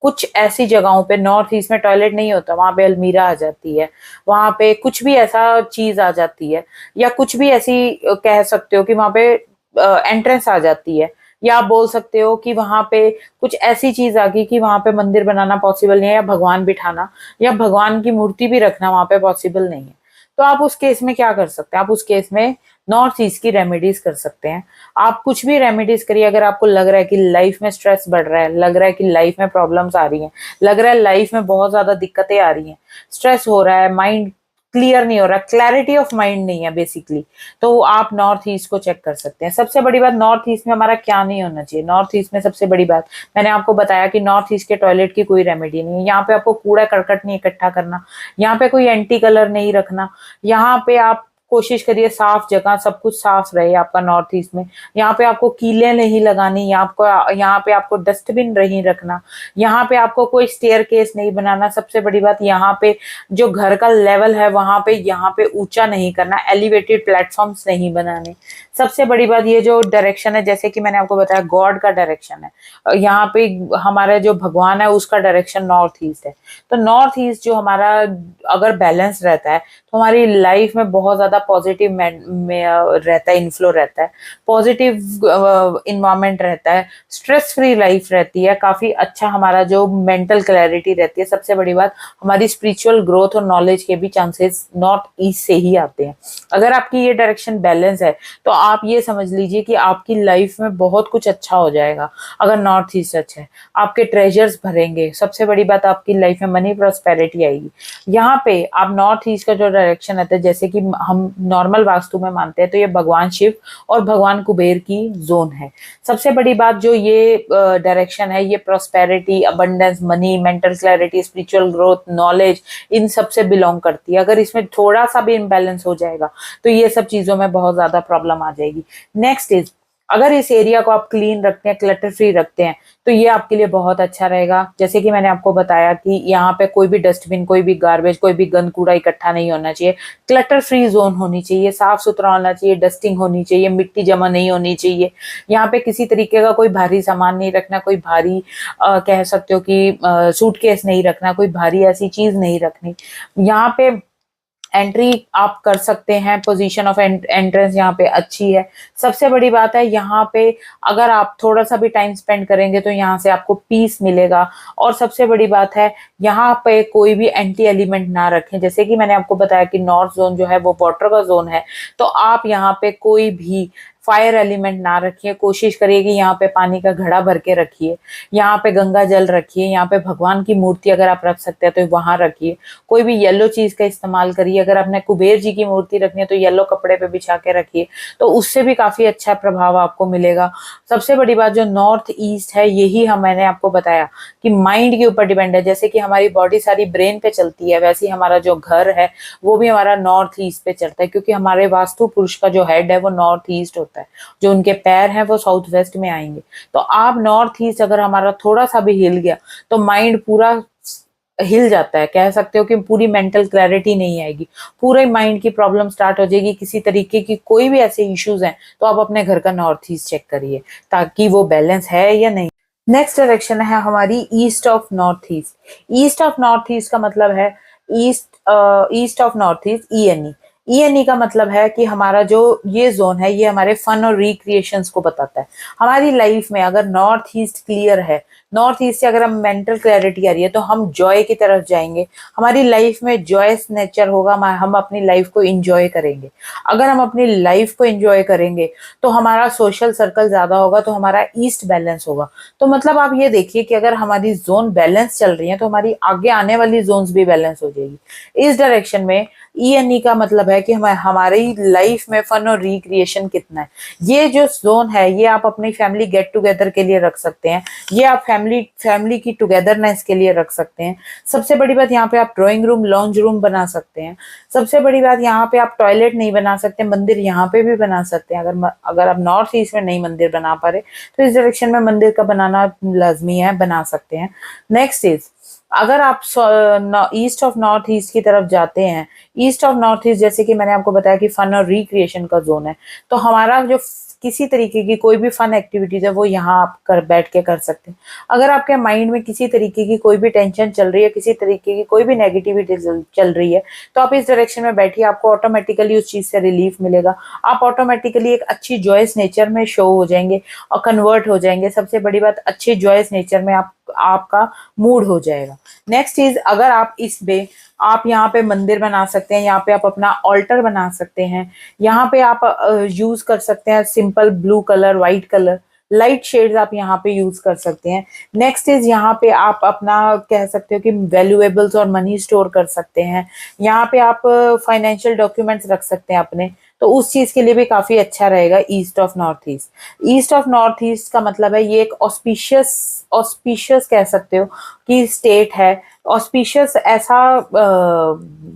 कुछ ऐसी जगहों पे नॉर्थ ईस्ट में टॉयलेट नहीं होता, वहां पे अलमीरा आ जाती है, वहां पे कुछ भी ऐसा चीज आ जाती है, या कुछ भी ऐसी कह सकते हो कि वहां पे एंट्रेंस आ जाती है, या आप बोल सकते हो कि वहां पे कुछ ऐसी चीज आ गई कि वहां पे मंदिर बनाना पॉसिबल नहीं है, या भगवान बिठाना या भगवान की मूर्ति भी रखना वहां पे पॉसिबल नहीं है। तो आप उस केस में क्या कर सकते हैं, आप उस केस में नॉर्थ ईस्ट की रेमेडीज कर सकते हैं। आप कुछ भी रेमेडीज करिए। अगर आपको लग रहा है कि लाइफ में स्ट्रेस बढ़ रहा है, लग रहा है कि लाइफ में प्रॉब्लम्स आ रही हैं, लग रहा है लाइफ में बहुत ज्यादा दिक्कतें आ रही हैं, स्ट्रेस हो रहा है, माइंड क्लियर नहीं हो रहा, क्लैरिटी ऑफ माइंड नहीं है बेसिकली, तो आप नॉर्थ ईस्ट को चेक कर सकते हैं। सबसे बड़ी बात, नॉर्थ ईस्ट में हमारा क्या नहीं होना चाहिए। नॉर्थ ईस्ट में सबसे बड़ी बात, मैंने आपको बताया कि नॉर्थ ईस्ट के टॉयलेट की कोई रेमेडी नहीं है। यहाँ पे आपको कूड़ा करकट नहीं इकट्ठा करना, यहाँ पे कोई एंटी कलर नहीं रखना, यहाँ पे आप कोशिश करिए साफ जगह, सब कुछ साफ रहे आपका नॉर्थ ईस्ट में। यहाँ पे आपको कीलें नहीं लगानी, यहाँ पे आपको डस्टबिन नहीं रखना, यहाँ पे आपको कोई स्टेयर केस नहीं बनाना। सबसे बड़ी बात, यहाँ पे जो घर का लेवल है वहां पे यहाँ पे ऊंचा नहीं करना, एलिवेटेड प्लेटफॉर्म्स नहीं बनाने। सबसे बड़ी बात, ये जो डायरेक्शन है, जैसे कि मैंने आपको बताया गॉड का डायरेक्शन है, यहाँ पे हमारा जो भगवान है उसका डायरेक्शन नॉर्थ ईस्ट है। तो नॉर्थ ईस्ट जो हमारा अगर बैलेंस रहता है तो हमारी लाइफ में बहुत ज्यादा पॉजिटिव में रहता है, इन्फ्लो रहता है, पॉजिटिव इन्वायरमेंट रहता है, स्ट्रेस फ्री लाइफ रहती है, काफी अच्छा हमारा जो मेंटल क्लैरिटी रहती है। सबसे बड़ी बात, हमारी स्पिरिचुअल ग्रोथ और नॉलेज के भी चांसेस नॉर्थ ईस्ट से ही आते हैं। अगर आपकी ये डायरेक्शन बैलेंस है तो आप ये समझ लीजिए कि आपकी लाइफ में बहुत कुछ अच्छा हो जाएगा। अगर नॉर्थ ईस्ट अच्छा है, आपके ट्रेजर्स भरेंगे। सबसे बड़ी बात, आपकी लाइफ में मनी प्रॉस्पेरिटी आएगी। यहाँ पे आप नॉर्थ ईस्ट का जो डायरेक्शन आता है, जैसे कि हम हम नॉर्मल वास्तु में मानते हैं तो ये भगवान शिव और भगवान कुबेर की जोन है। सबसे बड़ी बात जो ये डायरेक्शन है, ये prosperity, abundance, money, mental clarity, spiritual growth, knowledge, इन सब से बिलोंग करती है। अगर इसमें थोड़ा सा भी इम्बैलेंस हो जाएगा तो ये सब चीजों में बहुत ज्यादा प्रॉब्लम आ जाएगी। नेक्स्ट इज, अगर इस एरिया को आप क्लीन रखते हैं, क्लटर फ्री रखते हैं, तो ये आपके लिए बहुत अच्छा रहेगा। जैसे कि मैंने आपको बताया कि यहाँ पे कोई भी डस्टबिन, कोई भी गार्बेज, कोई भी गंद कूड़ा इकट्ठा नहीं होना चाहिए। क्लटर फ्री जोन होनी चाहिए, साफ सुथरा होना चाहिए, डस्टिंग होनी चाहिए, मिट्टी जमा नहीं होनी चाहिए। यहाँ पे किसी तरीके का कोई भारी सामान नहीं रखना, कोई भारी कह सकते हो कि सूटकेस नहीं रखना, कोई भारी ऐसी चीज नहीं रखनी। यहाँ पे एंट्री आप कर सकते हैं, पोजीशन ऑफ एंट्रेंस यहाँ पे अच्छी है। सबसे बड़ी बात है यहाँ पे अगर आप थोड़ा सा भी टाइम स्पेंड करेंगे तो यहाँ से आपको पीस मिलेगा। और सबसे बड़ी बात है यहाँ पे कोई भी एंटी एलिमेंट ना रखें। जैसे कि मैंने आपको बताया कि नॉर्थ जोन जो है वो वाटर का जोन है, तो आप यहाँ पे कोई भी फायर एलिमेंट ना रखिए। कोशिश करिए कि यहाँ पे पानी का घड़ा भर के रखिए, यहाँ पे गंगा जल रखिए, यहाँ पे भगवान की मूर्ति अगर आप रख सकते हैं तो वहां रखिए। कोई भी येलो चीज का इस्तेमाल करिए। अगर आपने कुबेर जी की मूर्ति रखनी है तो येलो कपड़े पे बिछा के रखिए, तो उससे भी काफी अच्छा प्रभाव आपको मिलेगा। सबसे बड़ी बात जो नॉर्थ ईस्ट है, यही मैंने आपको बताया कि माइंड के ऊपर डिपेंड है। जैसे कि हमारी बॉडी सारी ब्रेन पे चलती है, वैसे ही हमारा जो घर है वो भी हमारा नॉर्थ ईस्ट पे चलता है, क्योंकि हमारे वास्तु पुरुष का जो हेड है वो नॉर्थ ईस्ट होता है, जो उनके पैर हैं वो साउथ वेस्ट में आएंगे। तो आप नॉर्थ ईस्ट अगर हमारा थोड़ा सा भी हिल गया तो माइंड पूरा हिल जाता है। कह सकते हो कि पूरी मेंटल क्लैरिटी नहीं आएगी, पूरे माइंड की प्रॉब्लम स्टार्ट हो जाएगी। किसी तरीके की कोई भी ऐसे इश्यूज हैं तो आप अपने घर का नॉर्थ ईस्ट चेक करिए ताकि वो बैलेंस है या नहीं। नेक्स्ट डायरेक्शन है हमारी east of north east. East of north east का मतलब है ईस्ट ऑफ नॉर्थ ईस्ट, ईएनई। ईएनई का मतलब है कि हमारा जो ये जोन है ये हमारे फन और रिक्रिएशंस को बताता है। हमारी लाइफ में अगर नॉर्थ ईस्ट क्लियर है, नॉर्थ ईस्ट से अगर हम मेंटल क्लैरिटी आ रही है तो हम जॉय की तरफ जाएंगे। हमारी लाइफ में जॉयस नेचर होगा, हम अपनी लाइफ को एंजॉय करेंगे। अगर हम अपनी लाइफ को एंजॉय करेंगे तो हमारा सोशल सर्कल ज्यादा होगा, तो हमारा ईस्ट बैलेंस होगा। तो मतलब आप ये देखिए कि अगर हमारी जोन बैलेंस चल रही है तो हमारी आगे आने वाली जोन्स भी बैलेंस हो जाएगी। इस डायरेक्शन में ईएनई का मतलब है कि हमारी लाइफ में फन और रिक्रिएशन कितना है। ये जो जोन है ये आप अपनी फैमिली गेट टुगेदर के लिए रख सकते हैं, ये आप फैमिली की टुगेदरनेस के लिए रख सकते हैं। सबसे बड़ी बात यहाँ पे आप ड्राइंग रूम, लॉन्ज रूम बना सकते हैं। सबसे बड़ी बात यहाँ पे आप टॉयलेट नहीं बना सकते, मंदिर यहाँ पे भी बना सकते हैं। अगर आप नॉर्थ ईस्ट में नहीं मंदिर बना पा रहे तो इस डायरेक्शन में मंदिर का बनाना लाजमी है, बना सकते हैं। नेक्स्ट इज, अगर आप ईस्ट ऑफ नॉर्थ ईस्ट की तरफ जाते हैं, ईस्ट ऑफ नॉर्थ ईस्ट जैसे कि मैंने आपको बताया कि फन और रिक्रिएशन का जोन है, तो हमारा जो किसी तरीके की कोई भी फन एक्टिविटीज है वो यहाँ आप बैठ के कर सकते हैं। अगर आपके माइंड में किसी तरीके की कोई भी टेंशन चल रही है, किसी तरीके की कोई भी नेगेटिविटी चल रही है, तो आप इस डायरेक्शन में बैठिए, आपको ऑटोमेटिकली उस चीज से रिलीफ मिलेगा। आप ऑटोमेटिकली एक अच्छी जॉयस नेचर में शो हो जाएंगे और कन्वर्ट हो जाएंगे। सबसे बड़ी बात, अच्छे जॉयस नेचर में आपका मूड हो जाएगा। नेक्स्ट चीज, अगर आप आप यहाँ पे मंदिर बना सकते हैं, यहाँ पे आप अपना ऑल्टर बना सकते हैं। यहाँ पे आप यूज कर सकते हैं simple blue colour, white colour, light shades आप यहाँ पे यूज कर सकते हैं। नेक्स्ट इज, यहाँ पे आप अपना कह सकते हो कि वैल्यूएबल्स और मनी स्टोर कर सकते हैं। यहाँ पे आप फाइनेंशियल डॉक्यूमेंट्स रख सकते हैं अपने, तो उस चीज के लिए भी काफी अच्छा रहेगा east of north east. East of north east का मतलब है ये एक ऑस्पिशियस कह सकते हो कि स्टेट है। ऑस्पिशियस ऐसा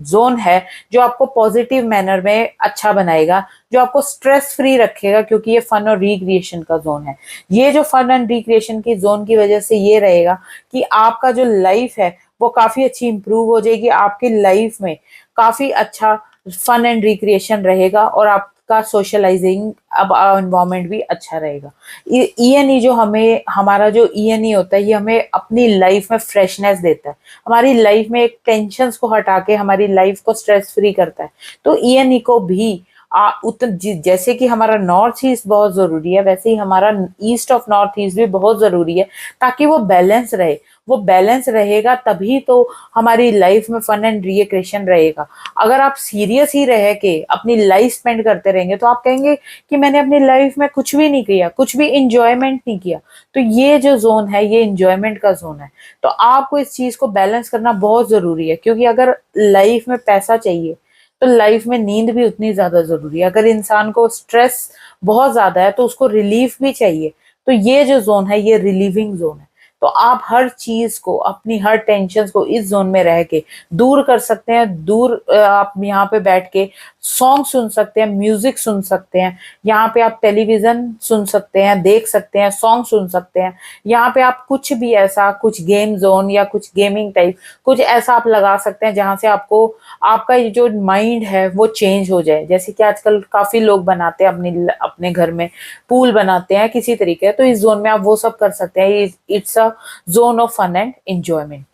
जोन है जो आपको पॉजिटिव मैनर में अच्छा बनाएगा, जो आपको स्ट्रेस फ्री रखेगा, क्योंकि ये फन और रिक्रिएशन का जोन है। ये जो फन एंड रिक्रिएशन की जोन की वजह से ये रहेगा कि आपका जो लाइफ है वो काफी अच्छी इंप्रूव हो जाएगी। आपकी लाइफ में काफी अच्छा फन एंड रिक्रिएशन रहेगा और आपका सोशलाइजिंग अब एनवायरनमेंट भी अच्छा रहेगा। ईएनई जो हमारा जो ईएनई होता है ये हमें अपनी लाइफ में फ्रेशनेस देता है, हमारी लाइफ में एक टेंशन्स को हटा के हमारी लाइफ को स्ट्रेस फ्री करता है। तो ईएनई को भी जैसे कि हमारा नॉर्थ ईस्ट बहुत जरूरी है, वैसे ही हमारा ईस्ट ऑफ नॉर्थ ईस्ट भी बहुत जरूरी है, ताकि वो बैलेंस रहे। वो बैलेंस रहेगा तभी तो हमारी लाइफ में फन एंड रिक्रिएशन रहेगा। अगर आप सीरियस ही रह के अपनी लाइफ स्पेंड करते रहेंगे तो आप कहेंगे कि मैंने अपनी लाइफ में कुछ भी नहीं किया, कुछ भी इंजॉयमेंट नहीं किया। तो ये जो जोन है ये इंजॉयमेंट का जोन है। तो आपको इस चीज को बैलेंस करना बहुत जरूरी है, क्योंकि अगर लाइफ में पैसा चाहिए तो लाइफ में नींद भी उतनी ज्यादा जरूरी है। अगर इंसान को स्ट्रेस बहुत ज्यादा है तो उसको रिलीफ भी चाहिए, तो ये जो जोन है ये रिलीविंग जोन है। तो आप हर चीज को, अपनी हर टेंशन को इस जोन में रह के दूर कर सकते हैं। दूर आप यहाँ पे बैठ के सॉन्ग सुन सकते हैं, म्यूजिक सुन सकते हैं, यहाँ पे आप टेलीविजन सुन सकते हैं, देख सकते हैं, सॉन्ग सुन सकते हैं। यहाँ पे आप कुछ भी ऐसा, कुछ गेम जोन या कुछ गेमिंग टाइप कुछ ऐसा आप लगा सकते हैं जहां से आपको, आपका ये जो माइंड है वो चेंज हो जाए। जैसे कि आजकल काफी लोग बनाते हैं अपने अपने घर में पूल बनाते हैं किसी तरीके, तो इस जोन में आप वो सब कर सकते हैं। It's a zone of fun and enjoyment.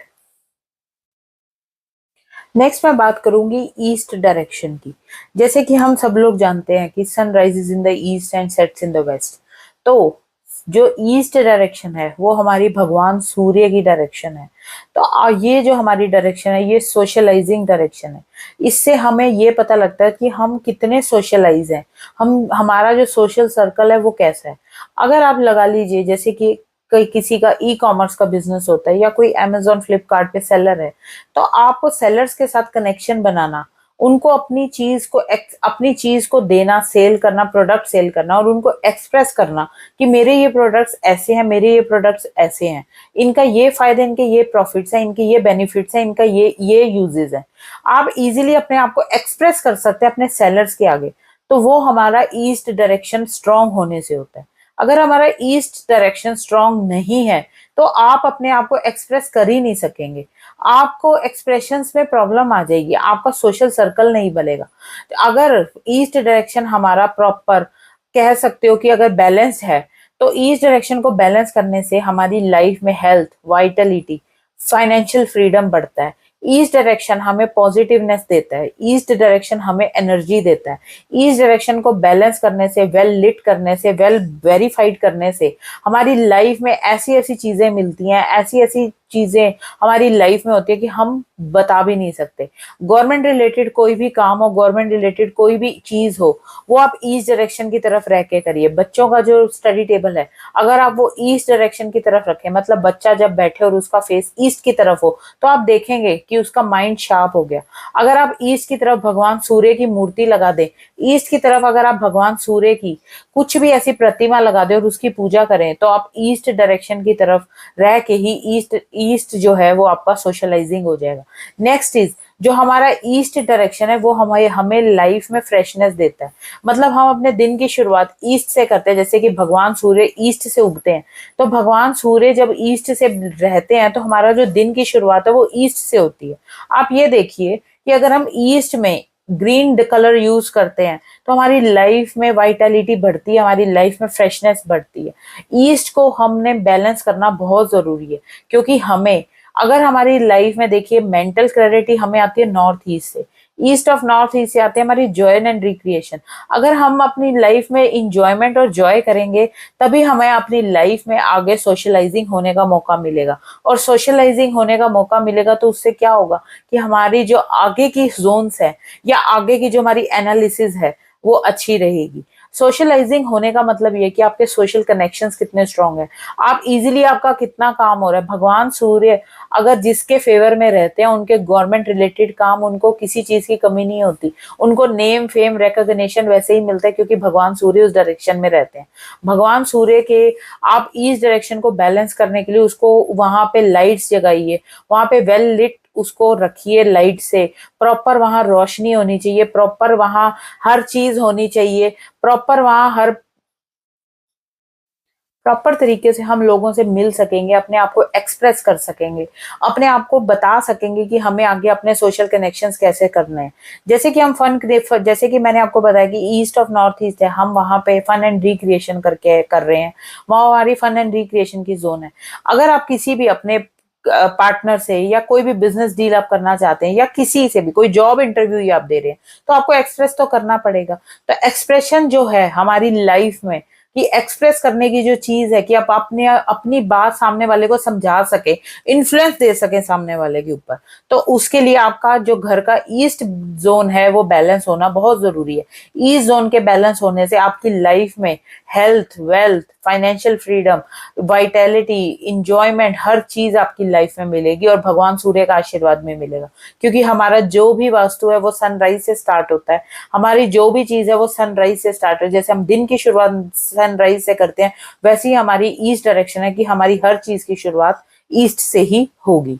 Next मैं बात करूंगी ईस्ट डायरेक्शन की। जैसे कि हम सब लोग जानते हैं कि sun rises in the east and sets in the west. तो जो ईस्ट डायरेक्शन है वो हमारी भगवान सूर्य की डायरेक्शन है। तो ये जो हमारी डायरेक्शन है ये सोशलाइजिंग डायरेक्शन है। इससे हमें ये पता लगता है कि हम कितने सोशलाइज हैं, हम हमारा जो सोशल सर्कल है वो कैसा है। अगर आप लगा लीजिए जैसे कि कोई किसी का ई कॉमर्स का बिजनेस होता है या कोई अमेजोन फ्लिपकार्ट पे सेलर है, तो आपको सेलर्स के साथ कनेक्शन बनाना, उनको अपनी चीज को देना, सेल करना, प्रोडक्ट सेल करना और उनको एक्सप्रेस करना कि मेरे ये प्रोडक्ट्स ऐसे हैं, मेरे ये प्रोडक्ट्स ऐसे हैं, इनका ये फायदे, इनके ये प्रॉफिट्स हैं, इनके ये बेनिफिट्स हैं, इनका ये यूजेस है। आप इजीली अपने आप को एक्सप्रेस कर सकते हैं अपने सेलर्स के आगे। तो वो हमारा ईस्ट डायरेक्शन स्ट्रांग होने से होता है। अगर हमारा ईस्ट डायरेक्शन स्ट्रांग नहीं है तो आप अपने आप को एक्सप्रेस कर ही नहीं सकेंगे। आपको एक्सप्रेशंस में प्रॉब्लम आ जाएगी, आपका सोशल सर्कल नहीं बनेगा। अगर ईस्ट डायरेक्शन हमारा प्रॉपर, कह सकते हो कि अगर बैलेंस्ड है, तो ईस्ट डायरेक्शन को बैलेंस करने से हमारी लाइफ में हेल्थ, वाइटलिटी, फाइनेंशियल फ्रीडम बढ़ता है। ईस्ट डायरेक्शन हमें पॉजिटिवनेस देता है, ईस्ट डायरेक्शन हमें एनर्जी देता है। ईस्ट डायरेक्शन को बैलेंस करने से, वेल लिट करने से, वेल वेरीफाइड करने से हमारी लाइफ में ऐसी ऐसी चीजें मिलती हैं, ऐसी ऐसी चीजें हमारी लाइफ में होती है कि हम बता भी नहीं सकते। गवर्नमेंट रिलेटेड कोई भी काम हो, गवर्नमेंट रिलेटेड कोई भी चीज हो, वो आप ईस्ट डायरेक्शन की तरफ रह के करिए। बच्चों का जो स्टडी टेबल है, अगर आप वो ईस्ट डायरेक्शन की तरफ रखें, मतलब बच्चा जब बैठे और उसका फेस ईस्ट की तरफ हो, तो आप देखेंगे कि उसका माइंड शार्प हो गया। अगर आप ईस्ट की तरफ भगवान सूर्य की मूर्ति लगा दे, ईस्ट की तरफ अगर आप भगवान सूर्य की कुछ भी ऐसी प्रतिमा लगा दे और उसकी पूजा करें, तो आप ईस्ट डायरेक्शन की तरफ रह के ही ईस्ट जो है वो आपका सोशलाइजिंग हो जाएगा। नेक्स्ट इज, जो हमारा ईस्ट डायरेक्शन है वो हमें लाइफ में फ्रेशनेस देता है। मतलब हम अपने दिन की शुरुआत ईस्ट से करते हैं। जैसे कि भगवान सूर्य ईस्ट से उगते हैं, तो भगवान सूर्य जब ईस्ट से रहते हैं तो हमारा जो दिन की शुरुआत है वो ईस्ट से होती है। आप ये देखिए कि अगर हम ईस्ट में ग्रीन कलर यूज करते हैं तो हमारी लाइफ में वाइटलिटी बढ़ती है, हमारी लाइफ में फ्रेशनेस बढ़ती है। ईस्ट को हमने बैलेंस करना बहुत जरूरी है, क्योंकि हमें, अगर हमारी लाइफ में देखिए मेंटल क्लैरिटी हमें आती है नॉर्थ ईस्ट से, ईस्ट ऑफ नॉर्थ ईस्ट से आते हैं हमारी जॉय एंड रिक्रिएशन। अगर हम अपनी लाइफ में इंजॉयमेंट और जॉय करेंगे तभी हमें अपनी लाइफ में आगे सोशलाइजिंग होने का मौका मिलेगा। और सोशलाइजिंग होने का मौका मिलेगा तो उससे क्या होगा कि हमारी जो आगे की जोन्स है या आगे की जो हमारी एनालिसिस है वो अच्छी रहेगी। सोशलाइजिंग होने का मतलब ये कि आपके सोशल कनेक्शंस कितने स्ट्रांग है, आप इजीली, आपका कितना काम हो रहा है। भगवान सूर्य अगर जिसके फेवर में रहते हैं, उनके गवर्नमेंट रिलेटेड काम, उनको किसी चीज की कमी नहीं होती, उनको नेम फेम रिकॉग्निशन वैसे ही मिलता है क्योंकि भगवान सूर्य उस डायरेक्शन में रहते हैं। भगवान सूर्य के, आप ईस्ट डायरेक्शन को बैलेंस करने के लिए उसको वहां पे लाइट्स जगाइए, वहां पे वेल लिट उसको रखिए लाइट से, प्रॉपर वहां रोशनी होनी चाहिए, प्रॉपर वहां हर चीज होनी चाहिए, प्रॉपर वहां हर प्रॉपर तरीके से हम लोगों से मिल सकेंगे, अपने आप को एक्सप्रेस कर सकेंगे, अपने आप को बता सकेंगे कि हमें आगे अपने सोशल कनेक्शंस कैसे करने हैं। जैसे कि हम जैसे कि मैंने आपको बताया कि ईस्ट ऑफ नॉर्थ ईस्ट है, हम वहां पे फन एंड रिक्रिएशन करके कर रहे हैं, वहां हमारी फन एंड रिक्रिएशन की जोन है। अगर आप किसी भी अपने पार्टनर से या कोई भी बिजनेस डील आप करना चाहते हैं या किसी से भी कोई जॉब इंटरव्यू ही आप दे रहे हैं, तो आपको एक्सप्रेस तो करना पड़ेगा। तो एक्सप्रेशन जो है हमारी लाइफ में कि एक्सप्रेस करने की जो चीज है कि आप अपने अपनी बात सामने वाले को समझा सके, इन्फ्लुएंस दे सके सामने वाले के ऊपर, तो उसके लिए आपका जो घर का ईस्ट जोन है वो बैलेंस होना बहुत जरूरी है। ईस्ट जोन के बैलेंस होने से आपकी लाइफ में health, wealth, financial freedom, vitality, enjoyment, हर चीज आपकी लाइफ में मिलेगी और भगवान सूर्य का आशीर्वाद में मिलेगा। क्योंकि हमारा जो भी वास्तु है वो सनराइज से स्टार्ट होता है, हमारी जो भी चीज है वो सनराइज से स्टार्ट है। जैसे हम दिन की शुरुआत सनराइज से करते हैं, वैसे ही हमारी ईस्ट डायरेक्शन है कि हमारी हर चीज की शुरुआत ईस्ट से ही होगी।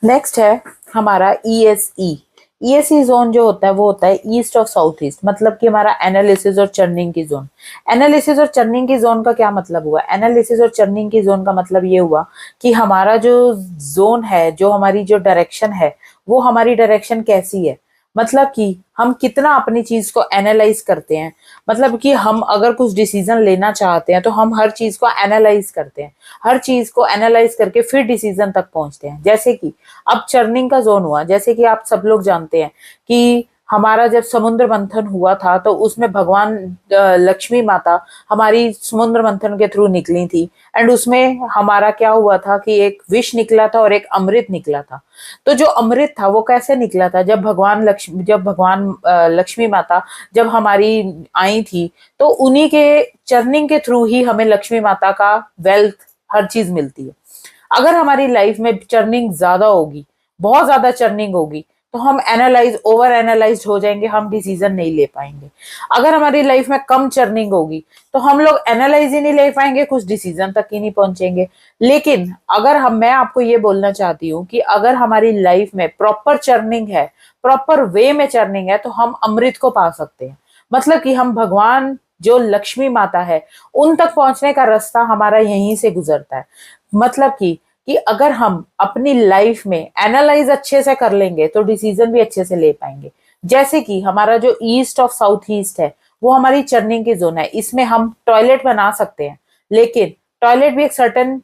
नेक्स्ट है हमारा ईएसई। ईएसई जोन जो होता है वो होता है ईस्ट ऑफ साउथ ईस्ट, मतलब कि हमारा एनालिसिस और चर्निंग की जोन। एनालिसिस और चर्निंग की जोन का क्या मतलब हुआ? एनालिसिस और चर्निंग की जोन का मतलब ये हुआ कि हमारा जो जोन है, जो हमारी जो डायरेक्शन है, वो हमारी डायरेक्शन कैसी है, मतलब कि हम कितना अपनी चीज को एनालाइज करते हैं। मतलब कि हम अगर कुछ डिसीजन लेना चाहते हैं तो हम हर चीज को एनालाइज करते हैं, हर चीज को एनालाइज करके फिर डिसीजन तक पहुंचते हैं। जैसे कि अब चर्निंग का जोन हुआ, जैसे कि आप सब लोग जानते हैं कि हमारा जब समुद्र मंथन हुआ था तो उसमें भगवान लक्ष्मी माता हमारी समुद्र मंथन के थ्रू निकली थी, एंड उसमें हमारा क्या हुआ था कि एक विष निकला था और एक अमृत निकला था। तो जो अमृत था वो कैसे निकला था? जब भगवान लक्ष्मी माता जब हमारी आई थी, तो उन्हीं के चर्निंग के थ्रू ही हमें लक्ष्मी माता का वेल्थ, हर चीज मिलती है। अगर हमारी लाइफ में चर्निंग ज्यादा होगी, बहुत ज्यादा चर्निंग होगी, तो हम ओवर एनालाइज हो जाएंगे, हम डिसीजन नहीं ले पाएंगे। अगर हमारी लाइफ में कम चर्निंग होगी तो हम लोग एनालाइज ही नहीं ले पाएंगे, कुछ डिसीजन तक ही नहीं पहुंचेंगे। लेकिन अगर मैं आपको ये बोलना चाहती हूँ कि अगर हमारी लाइफ में प्रॉपर चर्निंग है, प्रॉपर वे में चर्निंग है, तो हम अमृत को पा सकते हैं। मतलब कि हम भगवान जो लक्ष्मी माता है उन तक पहुंचने का रास्ता हमारा यहीं से गुजरता है। मतलब कि अगर हम अपनी लाइफ में एनालाइज अच्छे से कर लेंगे तो डिसीजन भी अच्छे से ले पाएंगे। जैसे कि हमारा जो ईस्ट ऑफ साउथ ईस्ट है वो हमारी चर्निंग की जोन है, इसमें हम टॉयलेट बना सकते हैं, लेकिन टॉयलेट भी एक सर्टेन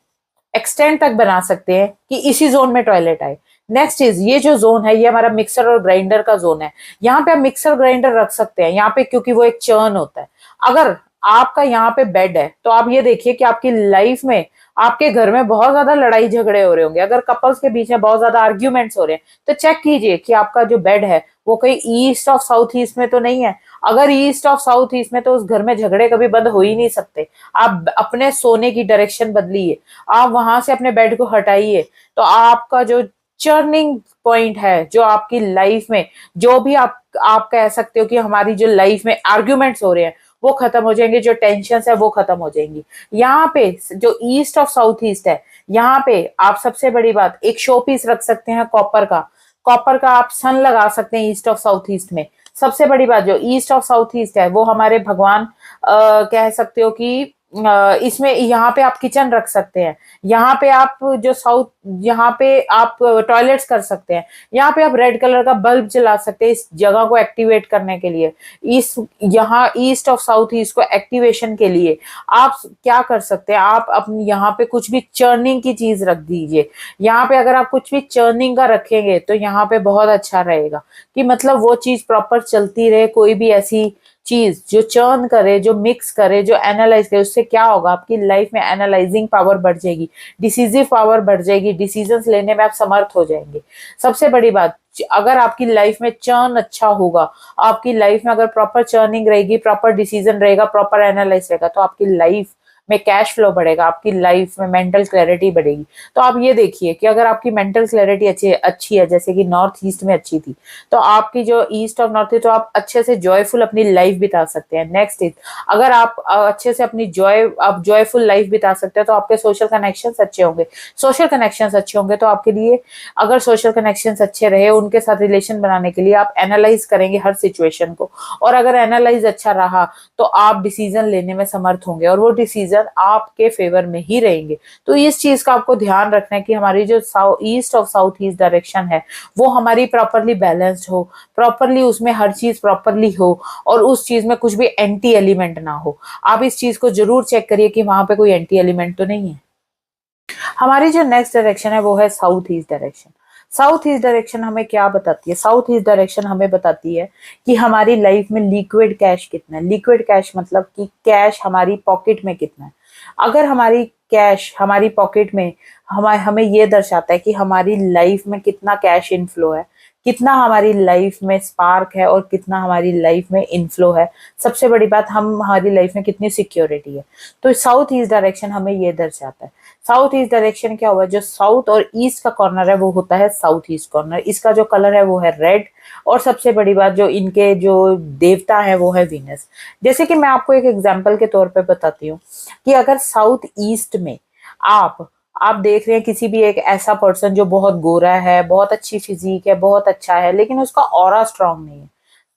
एक्सटेंड तक बना सकते हैं कि इसी जोन में टॉयलेट आए। नेक्स्ट इज ये जो जोन है ये हमारा मिक्सर और ग्राइंडर का जोन है। यहाँ पे आप मिक्सर ग्राइंडर रख सकते हैं यहाँ पे, क्योंकि वो एक चर्न होता है। अगर आपका यहाँ पे बेड है तो आप ये देखिए कि आपकी लाइफ में आपके घर में बहुत ज्यादा लड़ाई झगड़े हो रहे होंगे, अगर कपल्स के बीच में बहुत ज्यादा आर्ग्यूमेंट्स हो रहे हैं, तो चेक कीजिए कि आपका जो बेड है वो कहीं ईस्ट ऑफ साउथ ईस्ट में तो नहीं है। अगर ईस्ट ऑफ साउथ ईस्ट में तो उस घर में झगड़े कभी बंद हो ही नहीं सकते। आप अपने सोने की डायरेक्शन बदलिए, आप वहां से अपने बेड को हटाइए, तो आपका जो चर्निंग पॉइंट है, जो आपकी लाइफ में जो भी आप कह सकते हो कि हमारी जो लाइफ में आर्ग्यूमेंट्स हो रहे हैं वो खत्म हो जाएंगे, जो टेंशन है वो खत्म हो जाएंगी। यहाँ पे जो ईस्ट ऑफ साउथ ईस्ट है, यहाँ पे आप सबसे बड़ी बात एक शो पीस रख सकते हैं कॉपर का। कॉपर का आप सन लगा सकते हैं ईस्ट ऑफ साउथ ईस्ट में। सबसे बड़ी बात जो ईस्ट ऑफ साउथ ईस्ट है वो हमारे भगवान कह सकते हो कि इसमें यहाँ पे आप किचन रख सकते हैं, यहाँ पे आप जो साउथ, यहाँ पे आप टॉयलेट्स कर सकते हैं, यहाँ पे आप रेड कलर का बल्ब जला सकते हैं इस जगह को एक्टिवेट करने के लिए। इस यहाँ ईस्ट ऑफ साउथ ईस्ट को एक्टिवेशन के लिए आप क्या कर सकते हैं, आप अपनी यहाँ पे कुछ भी चर्निंग की चीज रख दीजिए। यहाँ पे अगर आप कुछ भी चर्निंग का रखेंगे तो यहाँ पे बहुत अच्छा रहेगा कि मतलब वो चीज प्रॉपर चलती रहे। कोई भी ऐसी चीज जो चर्न करे, जो मिक्स करे, जो एनालाइज करे, उससे क्या होगा आपकी लाइफ में एनालाइजिंग पावर बढ़ जाएगी, डिसीजिव पावर बढ़ जाएगी, डिसीजंस लेने में आप समर्थ हो जाएंगे। सबसे बड़ी बात, अगर आपकी लाइफ में चर्न अच्छा होगा, आपकी लाइफ में अगर प्रॉपर चर्निंग रहेगी, प्रॉपर डिसीजन रहेगा, प्रॉपर एनालाइज रहेगा, तो आपकी लाइफ में कैश फ्लो बढ़ेगा, आपकी लाइफ में मेंटल क्लैरिटी बढ़ेगी। तो आप ये देखिए कि अगर आपकी मेंटल क्लैरिटी अच्छी है, जैसे कि नॉर्थ ईस्ट में अच्छी थी, तो आपकी जो ईस्ट ऑफ नॉर्थ है तो आप अच्छे से जॉयफुल अपनी लाइफ बिता सकते हैं। नेक्स्ट इज अगर आप अच्छे से अपनी जॉयफुल लाइफ बिता सकते हैं तो आपके सोशल कनेक्शंस अच्छे होंगे। सोशल कनेक्शंस अच्छे होंगे तो आपके लिए, अगर सोशल कनेक्शंस अच्छे रहे, उनके साथ रिलेशन बनाने के लिए आप एनालाइज करेंगे हर सिचुएशन को, और अगर एनालाइज अच्छा रहा तो आप डिसीजन लेने में समर्थ होंगे और वो डिसीजन आपके फेवर में ही रहेंगे। तो इस चीज का आपको ध्यान रखना है कि हमारी जो east of south east direction है वो हमारी प्रॉपरली बैलेंस्ड हो, प्रॉपरली उसमें हर चीज प्रॉपरली हो, और उस चीज में कुछ भी एंटी एलिमेंट ना हो। आप इस चीज को जरूर चेक करिए कि वहां पे कोई एंटी एलिमेंट तो नहीं है। हमारी जो नेक्स्ट डायरेक्शन है वो है south east direction. South east direction हमें क्या बताती है? साउथ ईस्ट डायरेक्शन हमें बताती है कि हमारी लाइफ में लिक्विड कैश कितना है। लिक्विड कैश मतलब कि कैश हमारी पॉकेट में कितना है। अगर हमारी कैश हमारी पॉकेट में, हमें ये दर्शाता है कि हमारी लाइफ में कितना कैश इनफ्लो है, कितना हमारी लाइफ में स्पार्क है और कितना हमारी लाइफ में इनफ्लो है। सबसे बड़ी बात, हमारी लाइफ में कितनी सिक्योरिटी है। तो साउथ ईस्ट डायरेक्शन हमें ये दर्शाता है। साउथ ईस्ट डायरेक्शन क्या हुआ, जो साउथ और ईस्ट का कॉर्नर है वो होता है साउथ ईस्ट कॉर्नर। इसका जो कलर है वो है रेड। और सबसे बड़ी बात, जो इनके जो देवता है वो है वीनस। जैसे कि मैं आपको एक एग्जांपल के तौर पे बताती हूँ कि अगर साउथ ईस्ट में आप देख रहे हैं किसी भी एक ऐसा पर्सन जो बहुत गोरा है, बहुत अच्छी फिजिक है, बहुत अच्छा है, लेकिन उसका ऑरा स्ट्रांग नहीं है,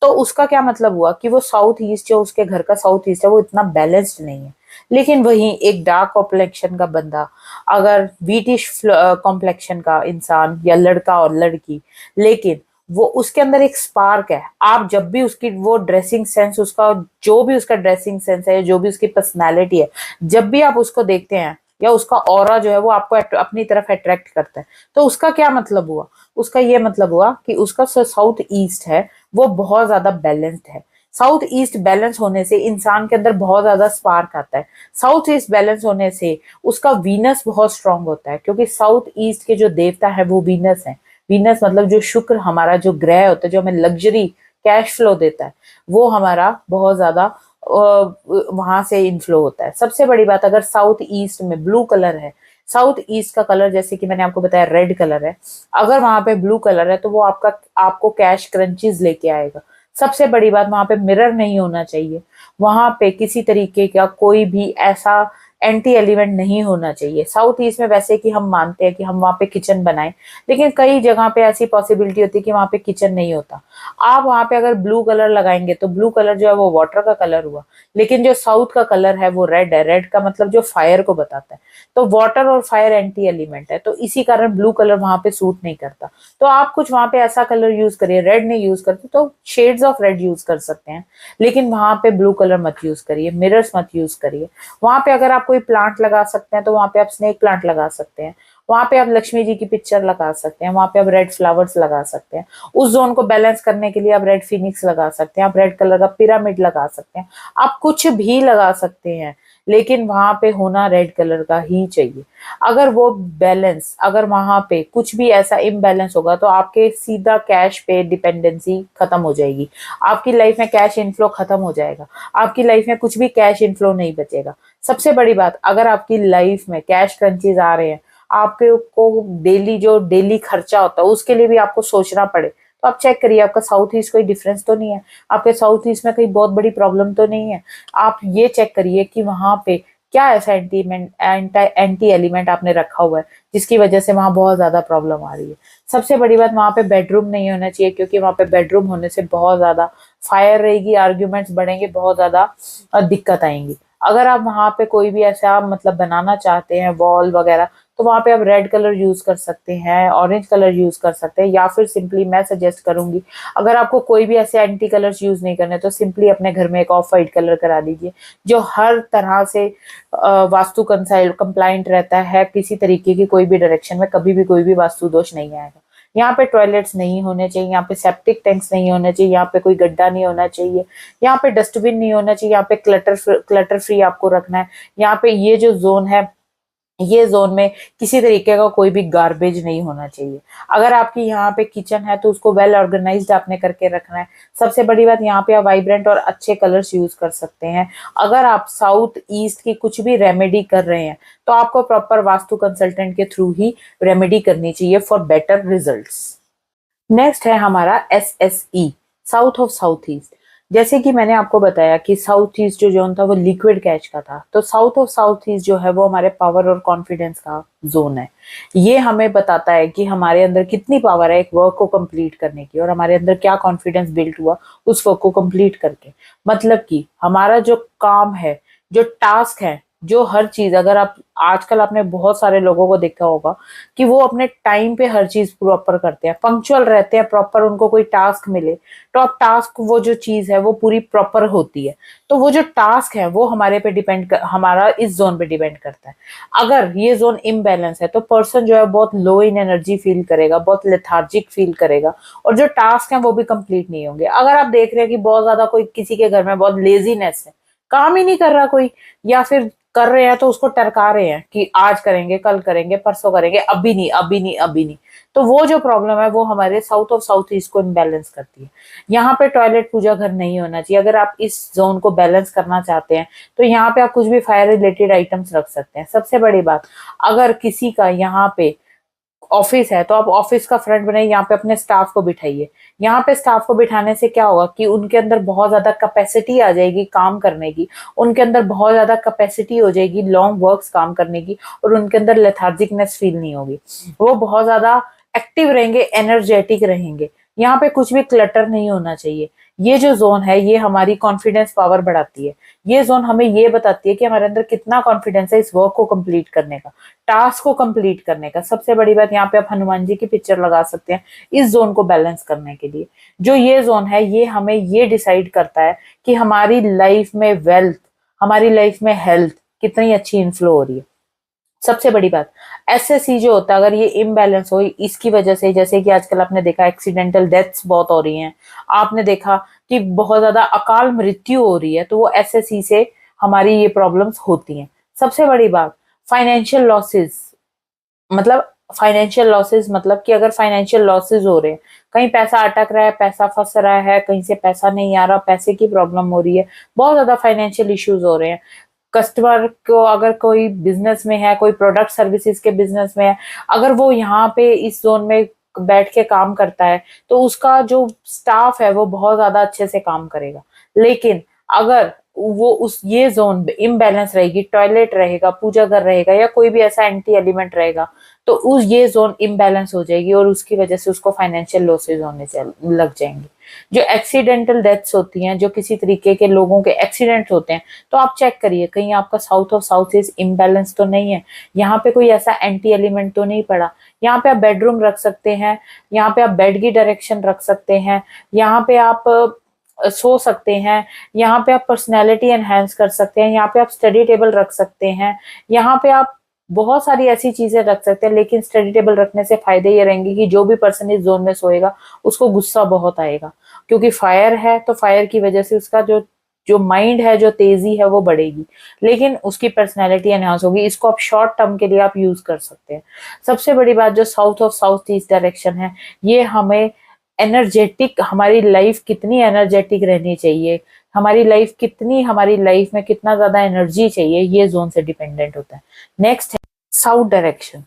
तो उसका क्या मतलब हुआ कि वो साउथ ईस्ट, जो उसके घर का साउथ ईस्ट है, वो इतना बैलेंस्ड नहीं है। लेकिन वहीं एक डार्क कॉम्प्लेक्शन का बंदा, अगर व्हीटिश कॉम्प्लेक्शन का इंसान या लड़का और लड़की, लेकिन वो उसके अंदर एक स्पार्क है, आप जब भी उसकी वो ड्रेसिंग सेंस, उसका जो भी उसका ड्रेसिंग सेंस है, जो भी उसकी पर्सनैलिटी है, जब भी आप उसको देखते हैं या उसका ऑरा जो है वो आपको अपनी तरफ अट्रैक्ट करता है, तो उसका क्या मतलब हुआ? उसका ये मतलब हुआ कि उसका साउथ ईस्ट है वो बहुत ज्यादा बैलेंस्ड है। साउथ ईस्ट बैलेंस होने से इंसान के अंदर बहुत ज्यादा स्पार्क आता है। साउथ ईस्ट बैलेंस होने से उसका वीनस बहुत स्ट्रांग होता है, क्योंकि साउथ ईस्ट के जो देवता है वो वीनस है। वीनस मतलब जो शुक्र, हमारा जो ग्रह होता है जो हमें लग्जरी कैश फ्लो देता है, वो हमारा बहुत ज्यादा वहां से इनफ्लो होता है। सबसे बड़ी बात, अगर साउथ ईस्ट में ब्लू कलर है, साउथ ईस्ट का कलर जैसे कि मैंने आपको बताया रेड कलर है, अगर वहां पे ब्लू कलर है तो वो आपको कैश क्रंचीज लेके आएगा। सबसे बड़ी बात, वहां पे मिरर नहीं होना चाहिए, वहां पे किसी तरीके का कोई भी ऐसा एंटी एलिमेंट नहीं होना चाहिए। साउथ ईस्ट में वैसे कि हम मानते हैं कि हम वहां पे किचन बनाएं, लेकिन कई जगह पे ऐसी पॉसिबिलिटी होती है कि वहां पे किचन नहीं होता। आप वहां पे अगर ब्लू कलर लगाएंगे तो ब्लू कलर जो है वो वाटर का कलर हुआ, लेकिन जो साउथ का कलर है वो रेड है। रेड का मतलब जो फायर को बताता है, तो वाटर और फायर एंटी एलिमेंट है, तो इसी कारण ब्लू कलर वहां पे सूट नहीं करता। तो आप कुछ वहां पे ऐसा कलर यूज करिए, रेड नहीं यूज करते तो शेड्स ऑफ रेड यूज कर सकते हैं, लेकिन वहां पे ब्लू कलर मत यूज करिए, मिरर्स मत यूज करिए। वहां पे अगर आप कोई प्लांट लगा सकते हैं तो वहां पे आप स्नेक प्लांट लगा सकते हैं, वहां पे आप लक्ष्मी जी की पिक्चर लगा सकते हैं, वहां पे आप रेड फ्लावर्स लगा सकते हैं। उस जोन को बैलेंस करने के लिए आप रेड फिनिक्स लगा सकते हैं, आप रेड कलर का पिरामिड लगा सकते हैं, आप कुछ भी लगा सकते हैं, लेकिन वहां पे होना रेड कलर का ही चाहिए। अगर वो बैलेंस, अगर वहां पे कुछ भी ऐसा इम्बैलेंस होगा तो आपके सीधा कैश पे डिपेंडेंसी खत्म हो जाएगी, आपकी लाइफ में कैश इनफ्लो खत्म हो जाएगा, आपकी लाइफ में कुछ भी कैश इनफ्लो नहीं बचेगा। सबसे बड़ी बात, अगर आपकी लाइफ में कैश क्रंचीज आ रहे हैं, आपके को डेली जो डेली खर्चा होता है उसके लिए भी आपको सोचना पड़े, तो आप चेक करिए आपका साउथ ईस्ट कोई डिफरेंस तो नहीं है, आपके साउथ ईस्ट में कोई बहुत बड़ी प्रॉब्लम तो नहीं है। आप ये चेक करिए कि वहां पे क्या ऐसा एंटी एलिमेंट आपने रखा हुआ है जिसकी वजह से वहां बहुत ज्यादा प्रॉब्लम आ रही है। सबसे बड़ी बात, वहां पे बेडरूम नहीं होना चाहिए, क्योंकि वहां पे बेडरूम होने से बहुत ज्यादा फायर रहेगी, आर्ग्यूमेंट्स बढ़ेंगे, बहुत ज्यादा दिक्कत आएंगी। अगर आप वहां पे कोई भी ऐसा मतलब बनाना चाहते हैं वॉल वगैरह, तो वहां पे आप रेड कलर यूज कर सकते हैं, ऑरेंज कलर यूज कर सकते हैं, या फिर सिंपली मैं सजेस्ट करूंगी, अगर आपको कोई भी ऐसे एंटी कलर्स यूज नहीं करने तो सिंपली अपने घर में एक ऑफ वाइट कलर करा दीजिए, जो हर तरह से वास्तु कंप्लाइंट रहता है। किसी तरीके की कोई भी डायरेक्शन में कभी भी कोई भी वास्तु दोष नहीं आएगा। यहाँ पे टॉयलेट्स नहीं होने चाहिए, यहाँ पे सेप्टिक टैंक्स नहीं होने चाहिए, यहाँ पे कोई गड्ढा नहीं होना चाहिए, यहाँ पे डस्टबिन नहीं होना चाहिए, यहाँ पे क्लटर फ्री आपको रखना है। यहाँ पे ये जो जोन है, ये जोन में किसी तरीके का कोई भी गार्बेज नहीं होना चाहिए। अगर आपकी यहाँ पे किचन है तो उसको वेल ऑर्गेनाइज्ड आपने करके रखना है। सबसे बड़ी बात, यहाँ पे आप वाइब्रेंट और अच्छे कलर्स यूज कर सकते हैं। अगर आप साउथ ईस्ट की कुछ भी रेमेडी कर रहे हैं तो आपको प्रॉपर वास्तु कंसल्टेंट के थ्रू ही रेमेडी करनी चाहिए फॉर बेटर रिजल्ट्स। नेक्स्ट है हमारा SSE, south of south east. जैसे कि मैंने आपको बताया कि साउथ ईस्ट जो जोन था वो लिक्विड कैश का था, तो साउथ ऑफ साउथ ईस्ट जो है वो हमारे पावर और कॉन्फिडेंस का जोन है। ये हमें बताता है कि हमारे अंदर कितनी पावर है एक वर्क को कंप्लीट करने की, और हमारे अंदर क्या कॉन्फिडेंस बिल्ड हुआ उस वर्क को कंप्लीट करके। मतलब कि हमारा जो काम है, जो टास्क है, जो हर चीज, अगर आप आजकल आपने बहुत सारे लोगों को देखा होगा कि वो अपने टाइम पे हर चीज प्रॉपर करते हैं, पंक्चुअल रहते हैं, प्रॉपर उनको कोई टास्क मिले तो अब टास्क वो जो चीज है वो पूरी प्रॉपर होती है। तो वो जो टास्क है वो हमारे पे हमारा इस जोन पे डिपेंड करता है। अगर ये जोन इम्बैलेंस है तो पर्सन जो है बहुत लो इन एनर्जी फील करेगा, बहुत लेथार्जिक फील करेगा, और जो टास्क है वो भी कंप्लीट नहीं होंगे। अगर आप देख रहे हैं कि बहुत ज्यादा कोई किसी के घर में बहुत लेजीनेस है, काम ही नहीं कर रहा कोई, या फिर कर रहे हैं तो उसको टरका रहे हैं कि आज करेंगे, कल करेंगे, परसों करेंगे, अभी नहीं, अभी नहीं, अभी नहीं, तो वो जो प्रॉब्लम है वो हमारे साउथ ऑफ साउथ ईस्ट को इम्बैलेंस करती है। यहाँ पे टॉयलेट पूजा घर नहीं होना चाहिए। अगर आप इस जोन को बैलेंस करना चाहते हैं तो यहाँ पे आप कुछ भी फायर रिलेटेड आइटम्स रख सकते हैं। सबसे बड़ी बात, अगर किसी का यहाँ पे ऑफिस है तो आप ऑफिस का फ्रंट बनाइए, यहाँ पे अपने स्टाफ को बिठाइए। यहाँ पे स्टाफ को बिठाने से क्या होगा कि उनके अंदर बहुत ज्यादा कैपेसिटी आ जाएगी काम करने की, उनके अंदर बहुत ज्यादा कैपेसिटी हो जाएगी लॉन्ग वर्क्स काम करने की, और उनके अंदर लेथार्जिकनेस फील नहीं होगी। वो बहुत ज्यादा एक्टिव रहेंगे, एनर्जेटिक रहेंगे। यहाँ पे कुछ भी क्लटर नहीं होना चाहिए। ये जो जोन है ये हमारी कॉन्फिडेंस पावर बढ़ाती है। ये जोन हमें ये बताती है कि हमारे अंदर कितना कॉन्फिडेंस है इस वर्क को कंप्लीट करने का, टास्क को कंप्लीट करने का। सबसे बड़ी बात, यहाँ पे आप हनुमान जी की पिक्चर लगा सकते हैं इस जोन को बैलेंस करने के लिए। जो ये जोन है ये हमें ये डिसाइड करता है कि हमारी लाइफ में वेल्थ, हमारी लाइफ में हेल्थ कितनी अच्छी इनफ्लो हो रही है। सबसे बड़ी बात, एसएससी जो होता है अगर ये इम्बैलेंस हो, इसकी वजह से जैसे कि आजकल आपने देखा एक्सीडेंटल डेथ्स बहुत हो रही हैं, आपने देखा कि बहुत ज्यादा अकाल मृत्यु हो रही है, तो वो एसएससी से हमारी ये प्रॉब्लम्स होती हैं। सबसे बड़ी बात, फाइनेंशियल लॉसेस, मतलब फाइनेंशियल लॉसेस मतलब कि अगर फाइनेंशियल लॉसेस हो रहे हैं, कहीं पैसा अटक रहा है, पैसा फंस रहा है, कहीं से पैसा नहीं आ रहा, पैसे की प्रॉब्लम हो रही है, बहुत ज्यादा फाइनेंशियल इश्यूज हो रहे हैं। कस्टमर को अगर कोई बिजनेस में है, कोई प्रोडक्ट सर्विसेज के बिजनेस में है, अगर वो यहाँ पे इस जोन में बैठ के काम करता है तो उसका जो स्टाफ है वो बहुत ज्यादा अच्छे से काम करेगा। लेकिन अगर वो उस ये जोन इम्बैलेंस रहेगी, टॉयलेट रहेगा, पूजा घर रहेगा, या कोई भी ऐसा एंटी एलिमेंट रहेगा, तो उस ये जोन इम्बैलेंस हो जाएगी और उसकी वजह से उसको फाइनेंशियल लॉसेज होने लग जाएंगे। जो एक्सीडेंटल डेथ्स होती हैं, जो किसी तरीके के लोगों के एक्सीडेंट होते हैं, तो आप चेक करिए कहीं आपका south of south east imbalance तो नहीं है, यहाँ पे कोई ऐसा एंटी एलिमेंट तो नहीं पड़ा। यहाँ पे आप बेडरूम रख सकते हैं, यहाँ पे आप बेड की डायरेक्शन रख सकते हैं, यहाँ पे आप सो सकते हैं, यहाँ पे आप पर्सनैलिटी एनहेंस कर सकते हैं, यहाँ पे आप स्टडी टेबल रख सकते हैं, यहाँ पे आप बहुत सारी ऐसी चीजें रख सकते हैं। लेकिन स्टडी टेबल रखने से फायदे ये रहेंगे कि जो भी पर्सन इस जोन में सोएगा उसको गुस्सा बहुत आएगा, क्योंकि फायर है तो फायर की वजह से उसका जो जो माइंड है, जो तेजी है वो बढ़ेगी, लेकिन उसकी पर्सनैलिटी एनहांस होगी। इसको आप शॉर्ट टर्म के लिए आप यूज कर सकते हैं। सबसे बड़ी बात, जो south of south east direction है ये हमें एनर्जेटिक, हमारी लाइफ कितनी एनर्जेटिक रहनी चाहिए, हमारी लाइफ में कितना ज्यादा एनर्जी चाहिए, ये जोन से डिपेंडेंट होता है। नेक्स्ट है साउथ डायरेक्शन।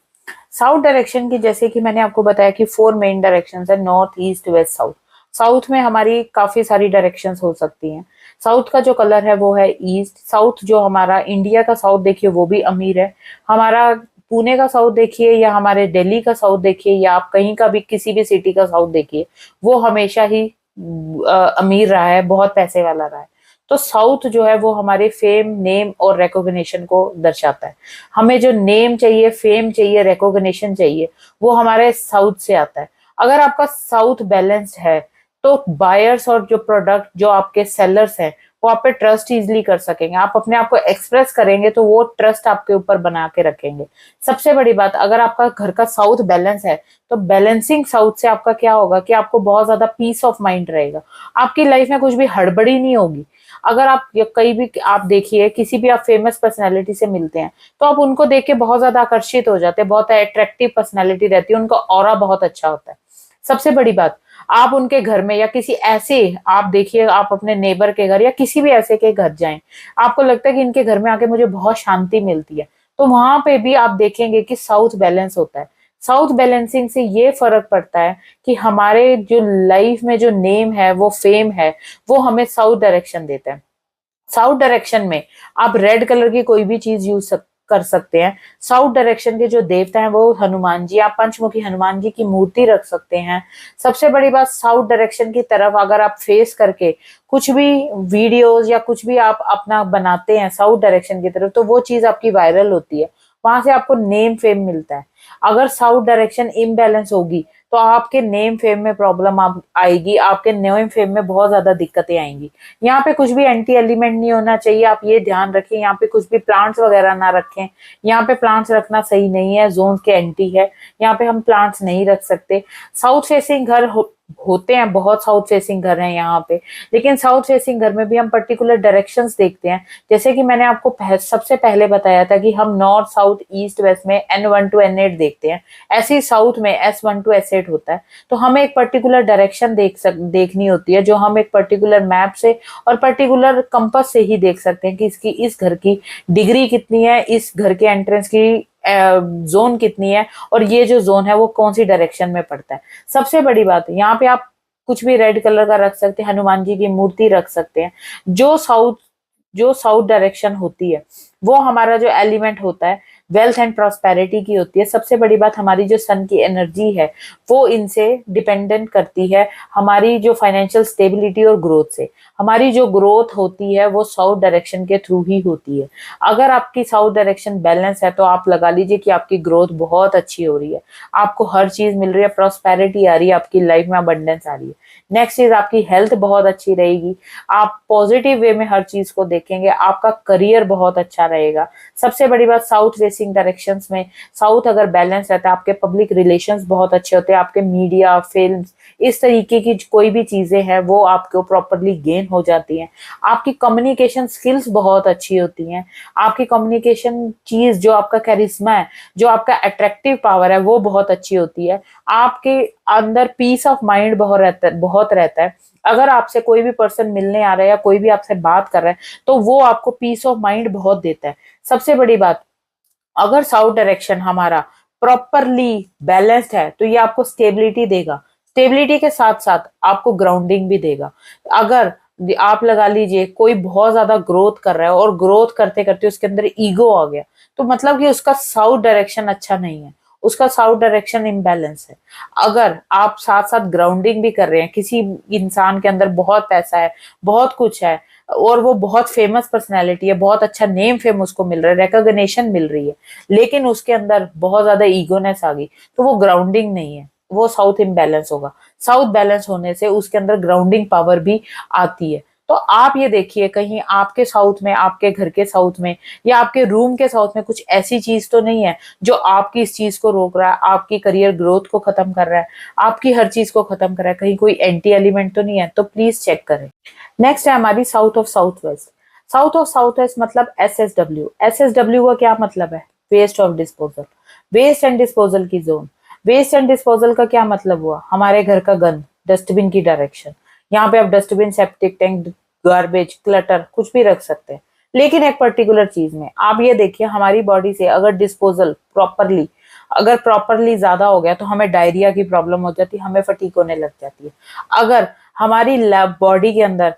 साउथ डायरेक्शन की जैसे कि मैंने आपको बताया कि 4 मेन डायरेक्शंस है, north east west south. South में हमारी काफी सारी डायरेक्शंस हो सकती हैं। साउथ का जो कलर है वो है ईस्ट। साउथ जो हमारा इंडिया का साउथ देखिए वो भी अमीर है। हमारा पुणे का साउथ देखिए, या हमारे दिल्ली का साउथ देखिए, या आप कहीं का भी किसी भी सिटी का साउथ देखिए, वो हमेशा ही अमीर रहा है, बहुत पैसे वाला रहा है। तो साउथ जो है वो हमारे फेम, नेम और रिकॉग्निशन को दर्शाता है। हमें जो नेम चाहिए, फेम चाहिए, रिकॉग्निशन चाहिए, वो हमारे साउथ से आता है। अगर आपका साउथ बैलेंस्ड है तो बायर्स और जो प्रोडक्ट, जो आपके सेलर्स हैं, वो आप पे ट्रस्ट इजिली कर सकेंगे। आप अपने आप को एक्सप्रेस करेंगे तो वो ट्रस्ट आपके ऊपर बना के रखेंगे। सबसे बड़ी बात, अगर आपका घर का साउथ बैलेंस है तो बैलेंसिंग साउथ से आपका क्या होगा कि आपको बहुत ज्यादा पीस ऑफ माइंड रहेगा। आपकी लाइफ में कुछ भी हड़बड़ी नहीं होगी। अगर आप कहीं भी आप देखिए, किसी भी आप फेमस पर्सनैलिटी से मिलते हैं तो आप उनको देख के बहुत ज्यादा आकर्षित हो जाते हैं, बहुत अट्रैक्टिव पर्सनैलिटी रहती है, उनका ऑरा बहुत अच्छा होता है। सबसे बड़ी बात, आप उनके घर में या किसी ऐसे, आप देखिए आप अपने नेबर के घर या किसी भी ऐसे के घर जाएं, आपको लगता है कि इनके घर में आके मुझे बहुत शांति मिलती है, तो वहां पे भी आप देखेंगे कि साउथ बैलेंस होता है। साउथ बैलेंसिंग से ये फर्क पड़ता है कि हमारे जो लाइफ में जो नेम है, वो फेम है, वो हमें साउथ डायरेक्शन देता है। साउथ डायरेक्शन में आप रेड कलर की कोई भी चीज यूज कर सकते हैं। साउथ डायरेक्शन के जो देवता हैं वो हनुमान जी, आप पंचमुखी हनुमान जी की मूर्ति रख सकते हैं। सबसे बड़ी बात, साउथ डायरेक्शन की तरफ अगर आप फेस करके कुछ भी वीडियोस या कुछ भी आप अपना बनाते हैं साउथ डायरेक्शन की तरफ, तो वो चीज आपकी वायरल होती है, वहां से आपको नेम फेम मिलता है। अगर साउथ डायरेक्शन इम्बैलेंस होगी तो आपके नेम फेम में प्रॉब्लम आएगी, आपके नेम फेम में बहुत ज्यादा दिक्कतें आएंगी। यहाँ पे कुछ भी एंटी एलिमेंट नहीं होना चाहिए, आप ये ध्यान रखें। यहाँ पे कुछ भी प्लांट्स वगैरह ना रखें, यहाँ पे प्लांट्स रखना सही नहीं है, जोन के एंटी है, यहाँ पे हम प्लांट्स नहीं रख सकते। साउथ फेसिंग घर होते हैं, बहुत साउथ फेसिंग घर हैं यहाँ पे, लेकिन साउथ फेसिंग घर में भी हम पर्टिकुलर डायरेक्शंस देखते हैं। जैसे कि मैंने आपको सबसे पहले बताया था कि हम नॉर्थ साउथ ईस्ट वेस्ट में N1 to N8 देखते हैं, ऐसे ही साउथ में S1 to S8 होता है। तो हमें एक पर्टिकुलर डायरेक्शन देखनी होती है, जो हम एक पर्टिकुलर मैप से और पर्टिकुलर कंपास से ही देख सकते हैं कि इसकी इस घर की डिग्री कितनी है, इस घर के एंट्रेंस की जोन कितनी है, और ये जो जोन है वो कौन सी डायरेक्शन में पड़ता है। सबसे बड़ी बात, यहाँ पे आप कुछ भी रेड कलर का रख सकते हैं, हनुमान जी की मूर्ति रख सकते हैं। जो साउथ डायरेक्शन होती है वो हमारा जो एलिमेंट होता है वेल्थ एंड प्रॉस्पेरिटी की होती है। सबसे बड़ी बात, हमारी जो सन की एनर्जी है वो इनसे डिपेंडेंट करती है, हमारी जो फाइनेंशियल स्टेबिलिटी और ग्रोथ से। हमारी जो ग्रोथ होती है वो साउथ डायरेक्शन के थ्रू ही होती है। अगर आपकी साउथ डायरेक्शन बैलेंस है तो आप लगा लीजिए कि आपकी ग्रोथ बहुत अच्छी हो रही है, आपको हर चीज मिल रही है, प्रॉस्पेरिटी आ रही है, आपकी लाइफ में अबंडेंस आ रही है। नेक्स्ट चीज, आपकी हेल्थ बहुत अच्छी रहेगी, आप पॉजिटिव वे में हर चीज को देखेंगे, आपका करियर बहुत अच्छा रहेगा। सबसे बड़ी बात, साउथ फेसिंग डायरेक्शंस में साउथ अगर बैलेंस रहता है, आपके पब्लिक रिलेशंस बहुत अच्छे होते हैं, आपके मीडिया फिल्म्स इस तरीके की कोई भी चीजें हैं वो आपको प्रॉपरली गेन हो जाती हैं। आपकी कम्युनिकेशन स्किल्स बहुत अच्छी होती हैं, आपकी कम्युनिकेशन चीज जो आपका कैरिज्मा है, जो आपका अट्रैक्टिव पावर है वो बहुत अच्छी होती है। आपके अंदर पीस ऑफ माइंड बहुत रहता है। अगर आपसे कोई भी पर्सन मिलने आ रहा है या कोई भी आपसे बात कर रहा है तो वो आपको पीस ऑफ माइंड बहुत देता है। सबसे बड़ी बात, अगर साउथ डायरेक्शन हमारा प्रॉपरली बैलेंस्ड है तो ये आपको स्टेबिलिटी देगा, स्टेबिलिटी के साथ साथ आपको ग्राउंडिंग भी देगा। अगर आप लगा लीजिए कोई बहुत ज्यादा ग्रोथ कर रहा है और ग्रोथ करते करते उसके अंदर ईगो आ गया, तो मतलब कि उसका साउथ डायरेक्शन अच्छा नहीं है, उसका साउथ डायरेक्शन इम्बैलेंस है। अगर आप साथ साथ ग्राउंडिंग भी कर रहे हैं, किसी इंसान के अंदर बहुत पैसा है, बहुत कुछ है और वो बहुत फेमस पर्सनैलिटी है, बहुत अच्छा नेम फेम उसको मिल रहा है, रिकॉग्निशन मिल रही है, लेकिन उसके अंदर बहुत ज्यादा ईगोनेस आ गई, तो वो ग्राउंडिंग नहीं है, वो साउथ इम्बैलेंस होगा। साउथ बैलेंस होने से उसके अंदर ग्राउंडिंग पावर भी आती है। तो आप ये देखिए कहीं आपके साउथ में, आपके घर के साउथ में या आपके रूम के साउथ में कुछ ऐसी चीज तो नहीं है जो आपकी इस चीज को रोक रहा है, आपकी करियर ग्रोथ को खत्म कर रहा है, आपकी हर चीज को खत्म कर रहा है, कहीं कोई एंटी एलिमेंट तो नहीं है, तो प्लीज चेक करें। नेक्स्ट है हमारी south of south west. South of south west मतलब SSW। SSW का क्या मतलब है? Waste of disposal, waste and disposal की जोन। वेस्ट एंड डिस्पोजल का क्या मतलब हुआ? हमारे घर का गंद, डस्टबिन की डायरेक्शन। यहाँ पे आप dustbin, septic tank, garbage, clutter कुछ भी रख सकते हैं, लेकिन एक पर्टिकुलर चीज में। आप ये देखिए हमारी बॉडी से अगर डिस्पोजल प्रॉपरली ज्यादा हो गया तो हमें डायरिया की प्रॉब्लम हो जाती है, हमें फटीक होने लग जाती है। अगर हमारी बॉडी के अंदर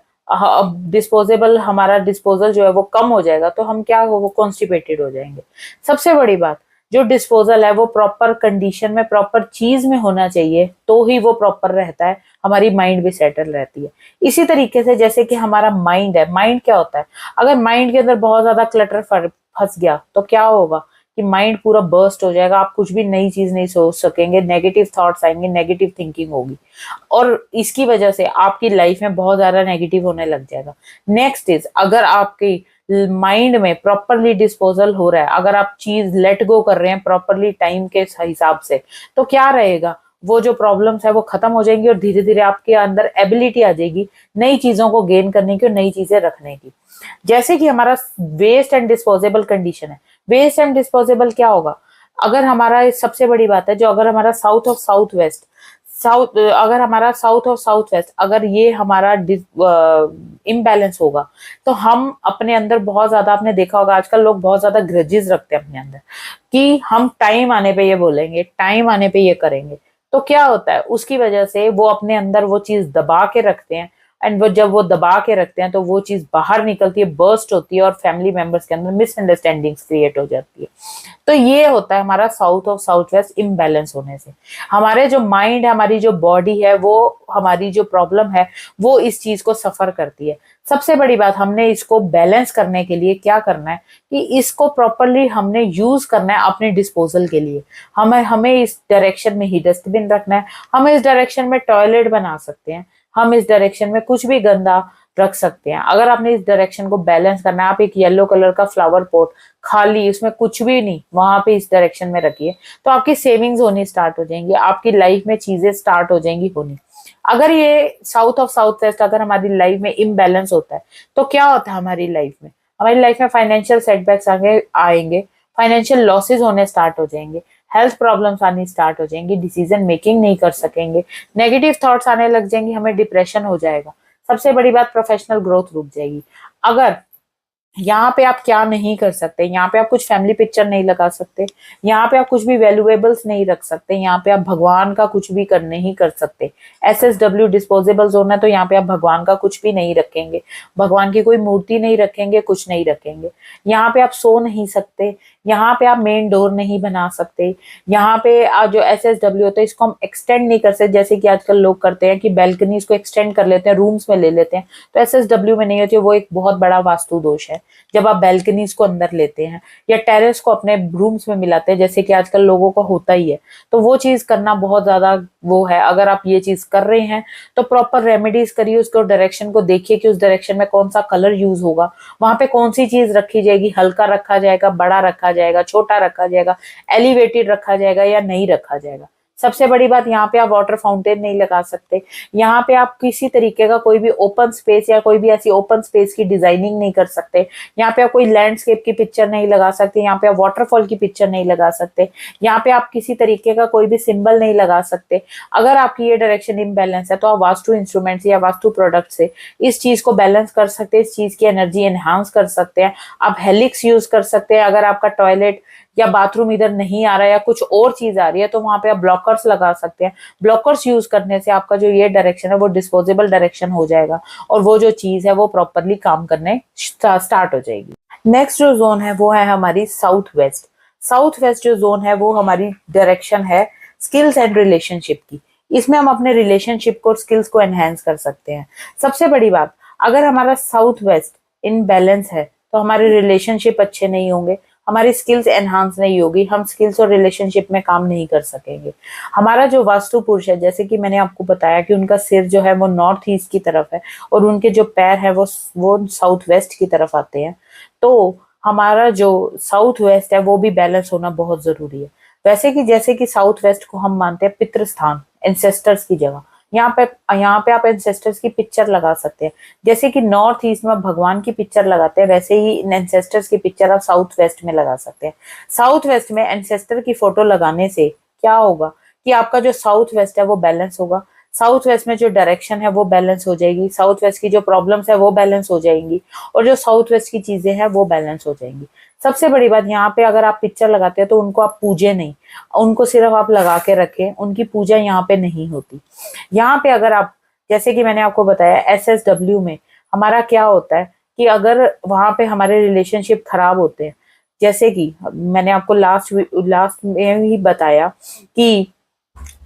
हमारा डिस्पोजल जो है वो कम हो जाएगा तो हम क्या वो कॉन्स्टिपेटेड हो जाएंगे। सबसे बड़ी बात, जो डिस्पोजल है वो प्रॉपर कंडीशन में, प्रॉपर चीज में होना चाहिए, तो ही वो प्रॉपर रहता है, हमारी माइंड भी सेटल रहती है। इसी तरीके से जैसे कि हमारा माइंड है, माइंड क्या होता है? अगर माइंड के अंदर बहुत ज्यादा क्लटर फंस गया तो क्या होगा कि माइंड पूरा बर्स्ट हो जाएगा, आप कुछ भी नई चीज नहीं सोच सकेंगे, नेगेटिव थॉट्स आएंगे, नेगेटिव थिंकिंग होगी और इसकी वजह से आपकी लाइफ में बहुत ज्यादा नेगेटिव होने लग जाएगा। नेक्स्ट इज, अगर आपकी माइंड में प्रॉपरली डिस्पोजल हो रहा है, अगर आप चीज लेट गो कर रहे हैं प्रॉपरली टाइम के हिसाब से, तो क्या रहेगा? वो जो प्रॉब्लम्स है वो खत्म हो जाएंगी और धीरे धीरे आपके अंदर एबिलिटी आ जाएगी नई चीजों को गेन करने की और नई चीजें रखने की। जैसे कि हमारा वेस्ट एंड डिस्पोजेबल कंडीशन है। वेस्ट एंड डिस्पोजेबल क्या होगा? अगर हमारा, सबसे बड़ी बात है, जो अगर हमारा साउथ ऑफ साउथ वेस्ट, अगर ये हमारा इम्बैलेंस होगा तो हम अपने अंदर बहुत ज्यादा, आपने देखा होगा आजकल लोग बहुत ज्यादा ग्रजेस रखते हैं अपने अंदर कि हम टाइम आने पे ये बोलेंगे, टाइम आने पे ये करेंगे। तो क्या होता है, उसकी वजह से वो अपने अंदर वो चीज दबा के रखते हैं एंड वो जब वो दबा के रखते हैं तो वो चीज बाहर निकलती है, बर्स्ट होती है और फैमिली मेंबर्स के अंदर मिसअंडरस्टैंडिंग्स क्रिएट हो जाती है। तो ये होता है हमारा साउथ और साउथ वेस्ट इम्बैलेंस होने से। हमारे जो माइंड है, हमारी जो बॉडी है, वो हमारी जो प्रॉब्लम है वो इस चीज को सफर करती है। सबसे बड़ी बात, हमने इसको बैलेंस करने के लिए क्या करना है कि इसको प्रॉपरली हमने यूज करना है अपने डिस्पोजल के लिए। हमें हमें इस डायरेक्शन में ही डस्टबिन रखना है, हम इस डायरेक्शन में टॉयलेट बना सकते हैं, हम इस डायरेक्शन में कुछ भी गंदा रख सकते हैं। अगर आपने इस डायरेक्शन को बैलेंस करना है, आप एक येलो कलर का फ्लावर पॉट खाली, उसमें कुछ भी नहीं, वहां पे इस डायरेक्शन में रखिए, तो आपकी सेविंग्स होनी स्टार्ट हो जाएंगी, आपकी लाइफ में चीजें स्टार्ट हो जाएंगी होनी। अगर ये साउथ ऑफ साउथ वेस्ट अगर हमारी लाइफ में इम्बैलेंस होता है तो क्या होता है हमारी लाइफ में? हमारी लाइफ में फाइनेंशियल सेटबैक्स आगे आएंगे, फाइनेंशियल लॉसेज होने स्टार्ट हो जाएंगे, हेल्थ प्रॉब्लम्स आनी स्टार्ट हो जाएंगी, डिसीजन मेकिंग नहीं कर सकेंगे, नेगेटिव थॉट्स आने लग जाएंगे, हमें डिप्रेशन हो जाएगा। सबसे बड़ी बात, प्रोफेशनल ग्रोथ रुक जाएगी। अगर यहाँ पे आप क्या नहीं कर सकते, यहाँ पे आप कुछ फैमिली पिक्चर नहीं लगा सकते, यहाँ पे आप कुछ भी वैल्यूएबल्स नहीं रख सकते, यहाँ पे आप भगवान का कुछ भी कर नहीं कर सकते। SSW डिस्पोजेबल जोन है, तो यहाँ पे आप भगवान का कुछ भी नहीं रखेंगे, भगवान की कोई मूर्ति नहीं रखेंगे, कुछ नहीं रखेंगे। यहाँ पे आप सो नहीं सकते, यहाँ पे आप मेन डोर नहीं बना सकते, यहाँ पे जो SSW होता है इसको हम एक्सटेंड नहीं कर सकते, जैसे कि आजकल लोग करते हैं कि बैल्कनीज को एक्सटेंड कर लेते हैं, रूम्स में ले लेते हैं, तो SSW में नहीं होती, वो एक बहुत बड़ा वास्तु दोष है। जब आप बैल्कनीज को अंदर लेते हैं या टेरेस को अपने रूम्स में मिलाते हैं, जैसे कि आजकल लोगों को होता ही है, तो वो चीज करना बहुत ज्यादा वो है। अगर आप ये चीज कर रहे हैं तो प्रॉपर रेमेडीज करिए, उसको डायरेक्शन को देखिए कि उस डायरेक्शन में कौन सा कलर यूज होगा, वहां पे कौन सी चीज रखी जाएगी, हल्का रखा जाएगा, बड़ा रखा जाएगा, छोटा रखा जाएगा, एलिवेटेड रखा जाएगा या नहीं रखा जाएगा। सबसे बड़ी बात, यहाँ पे आप वाटर फाउंटेन नहीं लगा सकते, यहाँ पे आप किसी तरीके का कोई भी ओपन स्पेस या कोई भी ऐसी ओपन स्पेस की डिजाइनिंग नहीं कर सकते, यहाँ पे आप कोई लैंडस्केप की पिक्चर नहीं लगा सकते, यहाँ पे आप वाटरफॉल की पिक्चर नहीं लगा सकते, यहाँ पे आप किसी तरीके का कोई भी सिंबल नहीं लगा सकते। अगर आपकी ये डायरेक्शन इम्बैलेंस है तो आप वास्तु इंस्ट्रूमेंट्स या वास्तु प्रोडक्ट से इस चीज को बैलेंस कर सकते हैं, इस चीज की एनर्जी एनहांस कर सकते हैं। आप हेलिक्स यूज कर सकते हैं। अगर आपका टॉयलेट या बाथरूम इधर नहीं आ रहा है या कुछ और चीज आ रही है तो वहां पे आप ब्लॉकर्स लगा सकते हैं। ब्लॉकर्स यूज करने से आपका जो ये डायरेक्शन है वो डिस्पोजेबल डायरेक्शन हो जाएगा और वो जो चीज है वो प्रॉपरली काम करने स्टार्ट हो जाएगी। नेक्स्ट जो जोन है वो है हमारी साउथ वेस्ट। साउथ वेस्ट जो जोन है वो हमारी डायरेक्शन है स्किल्स एंड रिलेशनशिप की। इसमें हम अपने रिलेशनशिप को और स्किल्स को एनहेंस कर सकते हैं। सबसे बड़ी बात, अगर हमारा साउथ वेस्ट इन बैलेंस है तो हमारे रिलेशनशिप अच्छे नहीं होंगे, हमारी स्किल्स एनहांस नहीं होगी, हम स्किल्स और रिलेशनशिप में काम नहीं कर सकेंगे। हमारा जो वास्तु पुरुष है, जैसे कि मैंने आपको बताया कि उनका सिर जो है वो नॉर्थ ईस्ट की तरफ है और उनके जो पैर है वो साउथ वेस्ट की तरफ आते हैं, तो हमारा जो साउथ वेस्ट है वो भी बैलेंस होना बहुत जरूरी है। वैसे कि जैसे कि साउथ वेस्ट को हम मानते हैं पितृ स्थान, एंसेस्टर्स की जगह, यहाँ पे आप एंसेस्टर्स की पिक्चर लगा सकते हैं। जैसे कि नॉर्थ ईस्ट में भगवान की पिक्चर लगाते हैं, वैसे ही एंसेस्टर्स की पिक्चर आप साउथ वेस्ट में लगा सकते हैं। साउथ वेस्ट में एंसेस्टर की फोटो लगाने से क्या होगा कि आपका जो साउथ वेस्ट है वो बैलेंस होगा, साउथ वेस्ट में जो डायरेक्शन है वो बैलेंस हो जाएगी, साउथ वेस्ट की जो प्रॉब्लम्स है वो बैलेंस हो जाएंगी और जो साउथ वेस्ट की चीजें हैं वो बैलेंस हो जाएंगी। सबसे बड़ी बात, यहाँ पे अगर आप पिक्चर लगाते हैं तो उनको आप पूजे नहीं, उनको सिर्फ आप लगा के रखें, उनकी पूजा यहाँ पे नहीं होती। यहाँ पे अगर आप, जैसे कि मैंने आपको बताया SSW में हमारा क्या होता है कि अगर वहां पे हमारे रिलेशनशिप खराब होते हैं, जैसे कि मैंने आपको लास्ट में ही बताया कि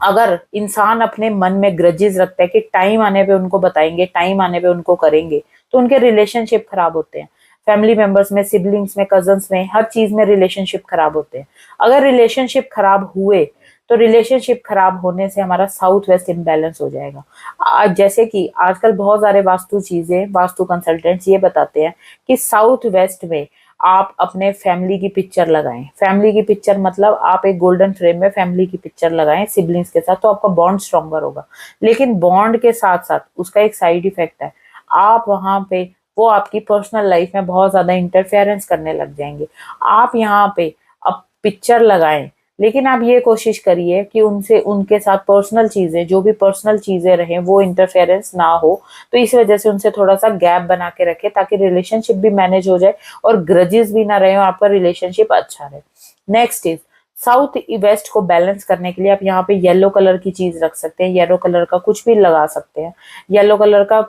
अगर इंसान अपने मन में ग्रजेस रखता है कि टाइम आने पे उनको बताएंगे, टाइम आने पे उनको करेंगे, तो उनके रिलेशनशिप खराब होते हैं। फैमिली मेंबर्स में, सिबलिंग्स में, कजन्स में, हर चीज में रिलेशनशिप खराब होते हैं। अगर रिलेशनशिप खराब हुए तो रिलेशनशिप खराब होने से हमारा साउथ वेस्ट इम्बैलेंस हो जाएगा। जैसे कि आजकल बहुत सारे वास्तु कंसल्टेंट्स ये बताते हैं कि साउथ वेस्ट में आप अपने फैमिली की पिक्चर लगाएं। फैमिली की पिक्चर मतलब आप एक गोल्डन फ्रेम में फैमिली की पिक्चर लगाएं सिबलिंग्स के साथ, तो आपका बॉन्ड स्ट्रॉन्गर होगा। लेकिन बॉन्ड के साथ साथ उसका एक साइड इफेक्ट है, आप वहां पे वो आपकी पर्सनल लाइफ में बहुत ज्यादा इंटरफेरेंस करने लग जाएंगे। आप यहाँ पे अब पिक्चर लगाएं, लेकिन आप ये कोशिश करिए कि उनके साथ पर्सनल चीजें, जो भी पर्सनल चीजें रहे, वो इंटरफेरेंस ना हो। तो इस वजह से उनसे थोड़ा सा गैप बना के रखे ताकि रिलेशनशिप भी मैनेज हो जाए और ग्रजेस भी ना रहे और आपका रिलेशनशिप अच्छा रहे। नेक्स्ट इज साउथ वेस्ट को बैलेंस करने के लिए आप यहाँ पे येलो कलर की चीज रख सकते हैं, येलो कलर का कुछ भी लगा सकते हैं। येलो कलर का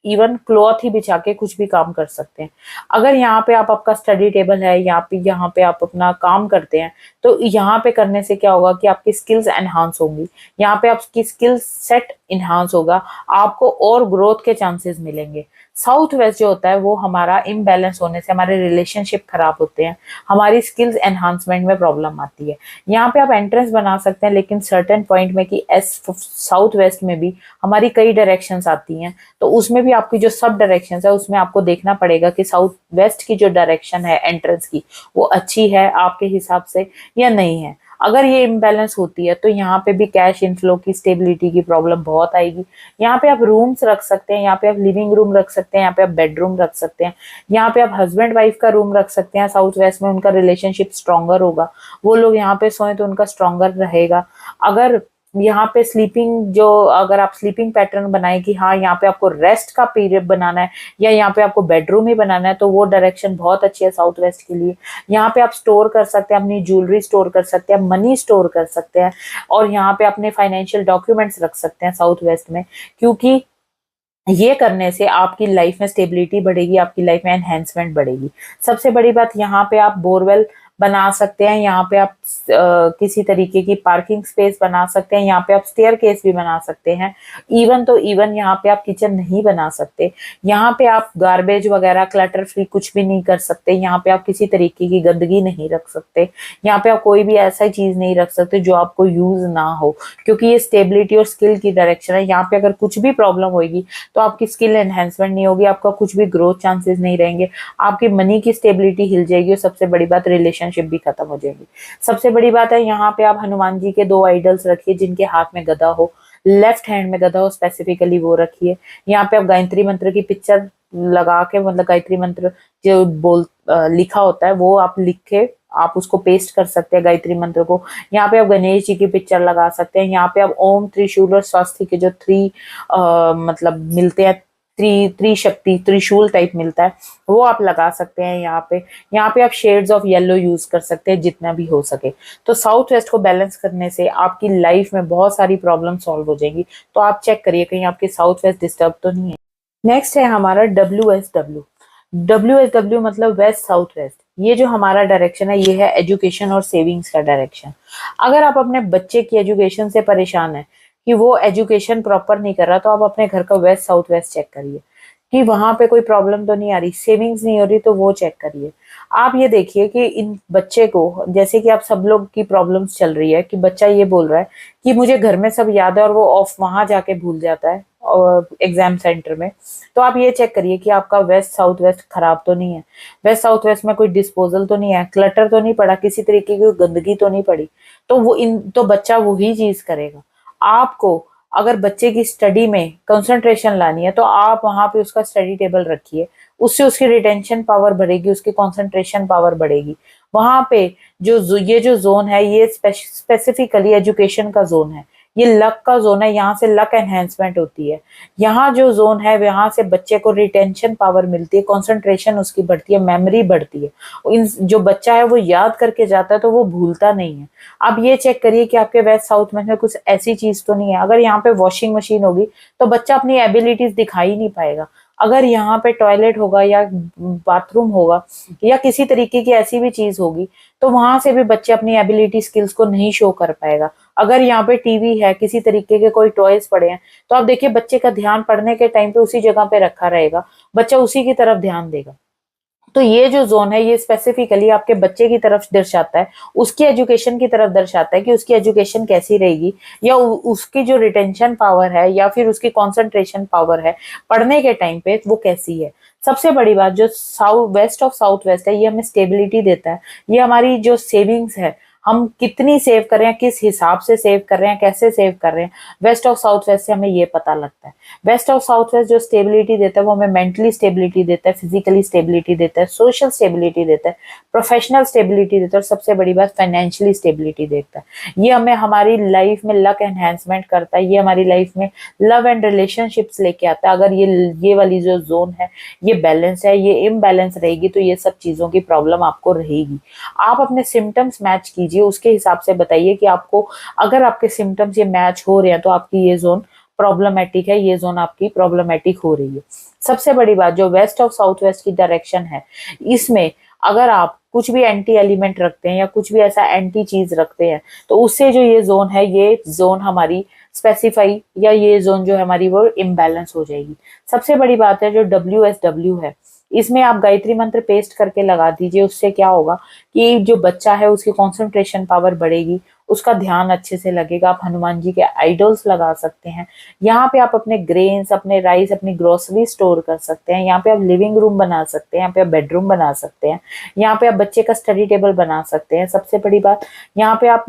इवन क्लॉथ ही बिछा के कुछ भी काम कर सकते हैं। अगर यहाँ पे आप आपका स्टडी टेबल है, यहाँ पे आप अपना काम करते हैं, तो यहाँ पे करने से क्या होगा कि आपकी स्किल्स एनहांस होंगी, यहाँ पे आपकी स्किल सेट इनहांस होगा, आपको और ग्रोथ के चांसेस मिलेंगे। साउथ वेस्ट जो होता है वो हमारा इम्बैलेंस होने से हमारे रिलेशनशिप खराब होते हैं, हमारी स्किल्स एनहांसमेंट में प्रॉब्लम आती है। यहाँ पे आप एंट्रेंस बना सकते हैं, लेकिन सर्टेन पॉइंट में कि साउथ वेस्ट में भी हमारी कई डायरेक्शंस आती हैं, तो उसमें भी आपकी जो सब डायरेक्शंस है उसमें आपको देखना पड़ेगा कि साउथ वेस्ट की जो डायरेक्शन है एंट्रेंस की वो अच्छी है आपके हिसाब से या नहीं है। अगर ये इम्बैलेंस होती है तो यहाँ पे भी कैश इनफ्लो की, स्टेबिलिटी की प्रॉब्लम बहुत आएगी। यहाँ पे आप रूम्स रख सकते हैं, यहाँ पे आप लिविंग रूम रख सकते हैं, यहाँ पे आप बेडरूम रख सकते हैं, यहाँ पे आप हस्बैंड वाइफ का रूम रख सकते हैं। साउथ वेस्ट में उनका रिलेशनशिप स्ट्रॉन्गर होगा, वो लोग यहाँ पे सोए तो उनका स्ट्रॉन्गर रहेगा। अगर यहाँ पे अगर आप स्लीपिंग पैटर्न बनाए कि हाँ यहाँ पे आपको रेस्ट का पीरियड बनाना है या यहाँ पे आपको बेडरूम ही बनाना है, तो वो डायरेक्शन बहुत अच्छी है साउथ वेस्ट के लिए। यहाँ पे आप स्टोर कर सकते हैं, अपनी ज्वेलरी स्टोर कर सकते हैं, मनी स्टोर कर सकते हैं, और यहाँ पे अपने फाइनेंशियल डॉक्यूमेंट्स रख सकते हैं साउथ वेस्ट में, क्योंकि ये करने से आपकी लाइफ में स्टेबिलिटी बढ़ेगी, आपकी लाइफ में एनहेंसमेंट बढ़ेगी। सबसे बड़ी बात, यहाँ पे आप बोरवेल बना सकते हैं, यहाँ पे आप किसी तरीके की पार्किंग स्पेस बना सकते हैं, यहाँ पे आप स्टेयर केस भी बना सकते हैं। इवन यहाँ पे आप किचन नहीं बना सकते, यहाँ पे आप गार्बेज वगैरह क्लटर फ्री कुछ भी नहीं कर सकते, यहाँ पे आप किसी तरीके की गंदगी नहीं रख सकते, यहाँ पे आप कोई भी ऐसा चीज नहीं रख सकते जो आपको यूज ना हो, क्योंकि ये स्टेबिलिटी और स्किल की डायरेक्शन है। यहाँ पे अगर कुछ भी प्रॉब्लम होगी तो आपकी स्किल एनहेंसमेंट नहीं होगी, आपका कुछ भी ग्रोथ चांसेस नहीं रहेंगे, आपकी मनी की स्टेबिलिटी हिल जाएगी, और सबसे बड़ी बात रिलेशनशिप भी खत्म हो जाएगी। सबसे बड़ी बात है, यहाँ पे आप हनुमान जी के 2 आइडल्स रखिए जिनके हाथ में गदा हो, लेफ्ट हैंड में गदा हो, स्पेसिफिकली वो रखिए। यहाँ पे आप गायत्री मंत्र की पिक्चर लगा के, मतलब गायत्री मंत्र जो लिखा होता है वो आप लिख के आप उसको पेस्ट कर सकते हैं गायत्री मंत्र को। यहाँ पे आप गणेश जी की पिक्चर लगा सकते हैं, यहाँ पे आप ओम, त्रिशूल और स्वास्थ्य के जो मतलब मिलते हैं, त्रिशक्ति त्रिशूल टाइप मिलता है, वो आप लगा सकते हैं। यहाँ पे आप शेड्स ऑफ येलो यूज कर सकते हैं जितना भी हो सके। तो साउथ वेस्ट को बैलेंस करने से आपकी लाइफ में बहुत सारी प्रॉब्लम सॉल्व हो जाएंगी। तो आप चेक करिए कहीं आपकी साउथ वेस्ट डिस्टर्ब तो नहीं है। नेक्स्ट है हमारा WSW। WSW मतलब वेस्ट साउथ वेस्ट। ये जो हमारा डायरेक्शन है ये है एजुकेशन और सेविंग्स का डायरेक्शन। अगर आप अपने बच्चे की एजुकेशन से परेशान है कि वो एजुकेशन प्रॉपर नहीं कर रहा, तो आप अपने घर का वेस्ट साउथ वेस्ट चेक करिए कि वहां पे कोई प्रॉब्लम तो नहीं आ रही, सेविंग्स नहीं हो रही, तो वो चेक करिए। आप ये देखिए कि इन बच्चे को, जैसे कि आप सब लोग की प्रॉब्लम्स चल रही है कि बच्चा ये बोल रहा है कि मुझे घर में सब याद है और वो ऑफ वहां जाके भूल जाता है एग्जाम सेंटर में, तो आप ये चेक करिए कि आपका वेस्ट साउथ वेस्ट खराब तो नहीं है, वेस्ट साउथ वेस्ट में कोई डिस्पोजल तो नहीं है, क्लटर तो नहीं पड़ा, किसी तरीके की गंदगी तो नहीं पड़ी, तो बच्चा वही चीज करेगा। आपको अगर बच्चे की स्टडी में कंसंट्रेशन लानी है तो आप वहां पे उसका स्टडी टेबल रखिए, उससे उसकी रिटेंशन पावर बढ़ेगी, उसकी कंसंट्रेशन पावर बढ़ेगी। वहां पे ये जो जोन है ये स्पेसिफिकली एजुकेशन का जोन है, ये लक का जोन है, यहाँ से लक एनहेंसमेंट होती है। यहाँ जो जोन है यहाँ से बच्चे को रिटेंशन पावर मिलती है, कंसंट्रेशन उसकी बढ़ती है, मेमोरी बढ़ती है, जो बच्चा है वो याद करके जाता है तो वो भूलता नहीं है। आप ये चेक करिए कि आपके वेस्ट साउथ में कुछ ऐसी चीज तो नहीं है। अगर यहाँ पे वॉशिंग मशीन होगी तो बच्चा अपनी एबिलिटीज दिखा ही नहीं पाएगा। अगर यहाँ पे टॉयलेट होगा या बाथरूम होगा या किसी तरीके की ऐसी भी चीज होगी तो वहां से भी बच्चे अपनी एबिलिटी स्किल्स को नहीं शो कर पाएगा। अगर यहाँ पे टीवी है, किसी तरीके के कोई टॉयज पड़े हैं, तो आप देखिए बच्चे का ध्यान पढ़ने के टाइम पे उसी जगह पे रखा रहेगा, बच्चा उसी की तरफ ध्यान देगा। तो ये जो जोन है ये स्पेसिफिकली आपके बच्चे की तरफ दर्शाता है, उसकी एजुकेशन की तरफ दर्शाता है कि उसकी एजुकेशन कैसी रहेगी, या उसकी जो रिटेंशन पावर है या फिर उसकी कंसंट्रेशन पावर है पढ़ने के टाइम पे वो कैसी है। सबसे बड़ी बात, जो वेस्ट ऑफ साउथ वेस्ट है ये हमें स्टेबिलिटी देता है, ये हमारी जो सेविंग्स है हम कितनी सेव कर रहे हैं, किस हिसाब से सेव कर रहे हैं, कैसे सेव कर रहे हैं, वेस्ट ऑफ साउथ वेस्ट से हमें ये पता लगता है। वेस्ट ऑफ साउथ वेस्ट जो स्टेबिलिटी देता है वो हमें मेंटली स्टेबिलिटी देता है, फिजिकली स्टेबिलिटी देता है, सोशल स्टेबिलिटी देता है, प्रोफेशनल स्टेबिलिटी देता है, और सबसे बड़ी बात फाइनेंशियली स्टेबिलिटी देता है। ये हमें हमारी लाइफ में लक एनहेंसमेंट करता है, ये हमारी लाइफ में लव एंड रिलेशनशिप्स लेके आता है। अगर ये वाली जो जोन है ये बैलेंस है, ये इम्बैलेंस रहेगी तो ये सब चीजों की प्रॉब्लम आपको रहेगी। आप अपने सिम्टम्स मैच कीजिए, उसके हिसाब से बताइए कि आपको, अगर आपके सिम्टम्स ये मैच हो रहे हैं तो आपकी ये जोन प्रॉब्लमेटिक है, ये जोन आपकी प्रॉब्लमेटिक हो रही है। सबसे बड़ी बात, जो वेस्ट और साउथ वेस्ट की डायरेक्शन है, इसमें अगर आप कुछ भी एंटी एलिमेंट रखते हैं या कुछ भी ऐसा एंटी चीज रखते हैं, तो उससे जो ये जोन है, ये जोन हमारी स्पेसिफाई या ये जोन जो है हमारी वो इम्बैलेंस हो जाएगी। सबसे बड़ी बात है जो WSW है, इसमें आप गायत्री मंत्र पेस्ट करके लगा दीजिए। उससे क्या होगा कि जो बच्चा है उसकी कंसंट्रेशन पावर बढ़ेगी, उसका ध्यान अच्छे से लगेगा। आप हनुमान जी के आइडल्स लगा सकते हैं। यहाँ पे आप अपने ग्रेन्स, अपने राइस, अपनी ग्रोसरी स्टोर कर सकते हैं। यहाँ पे आप लिविंग रूम बना सकते हैं, यहाँ पे आप बेडरूम बना सकते हैं, यहाँ पे आप बच्चे का स्टडी टेबल बना सकते हैं। सबसे बड़ी बात, यहाँ पे आप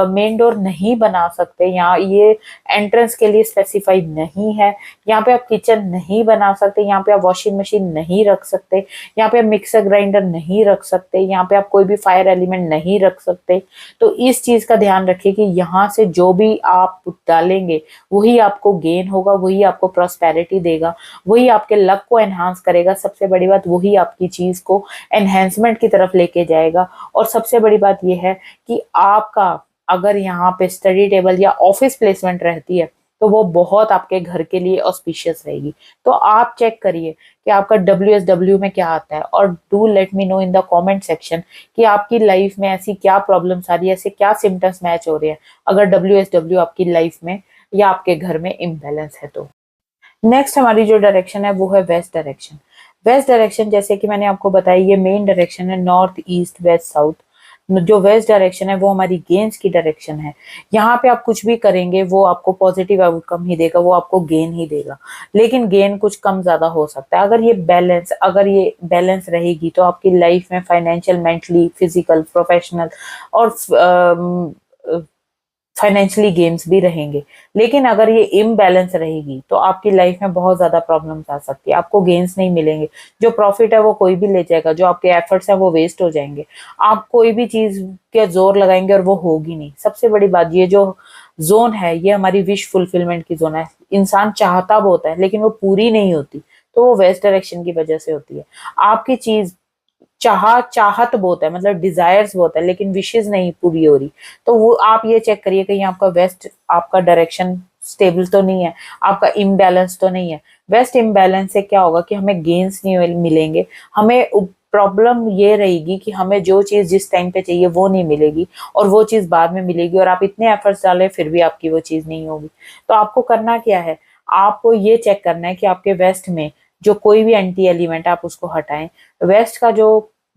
मेन डोर नहीं बना सकते, यहाँ ये एंट्रेंस के लिए स्पेसिफाइड नहीं है। यहाँ पे आप किचन नहीं बना सकते, यहाँ पे आप वॉशिंग मशीन नहीं रख सकते, यहाँ पे आप मिक्सर ग्राइंडर नहीं रख सकते, यहाँ पे आप कोई भी फायर एलिमेंट नहीं रख सकते। तो इस चीज का ध्यान रखिए कि यहाँ से जो भी आप डालेंगे वही आपको गेन होगा, वही आपको प्रॉस्पेरिटी देगा, वही आपके लक को एनहांस करेगा। सबसे बड़ी बात, वही आपकी चीज को एनहेंसमेंट की तरफ लेके जाएगा। और सबसे बड़ी बात यह है कि आपका अगर यहाँ पे स्टडी टेबल या ऑफिस प्लेसमेंट रहती है तो वो बहुत आपके घर के लिए ऑस्पिशियस रहेगी। तो आप चेक करिए कि आपका WSW में क्या आता है, और do let me know in the comment section कि आपकी लाइफ में ऐसी क्या प्रॉब्लम्स आ रही है, ऐसे क्या सिम्टम्स मैच हो रहे हैं अगर WSW आपकी लाइफ में या आपके घर में इम्बैलेंस है तो। नेक्स्ट हमारी जो डायरेक्शन है वो है वेस्ट डायरेक्शन। वेस्ट डायरेक्शन, जैसे कि मैंने आपको बताया, ये मेन डायरेक्शन है नॉर्थ ईस्ट वेस्ट साउथ। जो वेस्ट डायरेक्शन है वो हमारी गेन्स की डायरेक्शन है। यहाँ पे आप कुछ भी करेंगे वो आपको पॉजिटिव आउटकम ही देगा, वो आपको गेन ही देगा, लेकिन गेन कुछ कम ज्यादा हो सकता है। अगर ये बैलेंस रहेगी तो आपकी लाइफ में फाइनेंशियल, मेंटली, फिजिकल, प्रोफेशनल और फाइनेंशियली गेम्स भी रहेंगे। लेकिन अगर ये इम्बैलेंस रहेगी तो आपकी लाइफ में बहुत ज्यादा प्रॉब्लम्स आ सकती है, आपको गेन्स नहीं मिलेंगे। जो प्रॉफिट है वो कोई भी ले जाएगा, जो आपके एफर्ट्स है वो वेस्ट हो जाएंगे। आप कोई भी चीज के जोर लगाएंगे और वो होगी नहीं। सबसे बड़ी बात, ये जो जोन है ये हमारी विश फुलफिलमेंट की जोन है। इंसान चाहता बहुत है लेकिन वो पूरी नहीं होती, तो वो वेस्ट डायरेक्शन की वजह से होती है। आपकी चीज चाहत बहुत है, मतलब डिजायर्स बहुत है, लेकिन विशेष नहीं पूरी हो रही, तो वो आप ये चेक करिए कि आपका वेस्ट, आपका डायरेक्शन स्टेबल तो नहीं है, आपका इम्बैलेंस तो नहीं है। वेस्ट इम्बैलेंस से क्या होगा कि हमें गेन्स नहीं मिलेंगे, हमें प्रॉब्लम ये रहेगी कि हमें जो चीज जिस टाइम पे चाहिए वो नहीं मिलेगी, और वो चीज बाद में मिलेगी, और आप इतने एफर्ट्स डालें फिर भी आपकी वो चीज नहीं होगी। तो आपको करना क्या है, आपको ये चेक करना है कि आपके वेस्ट में जो कोई भी एंटी एलिमेंट आप उसको हटाएं। वेस्ट का जो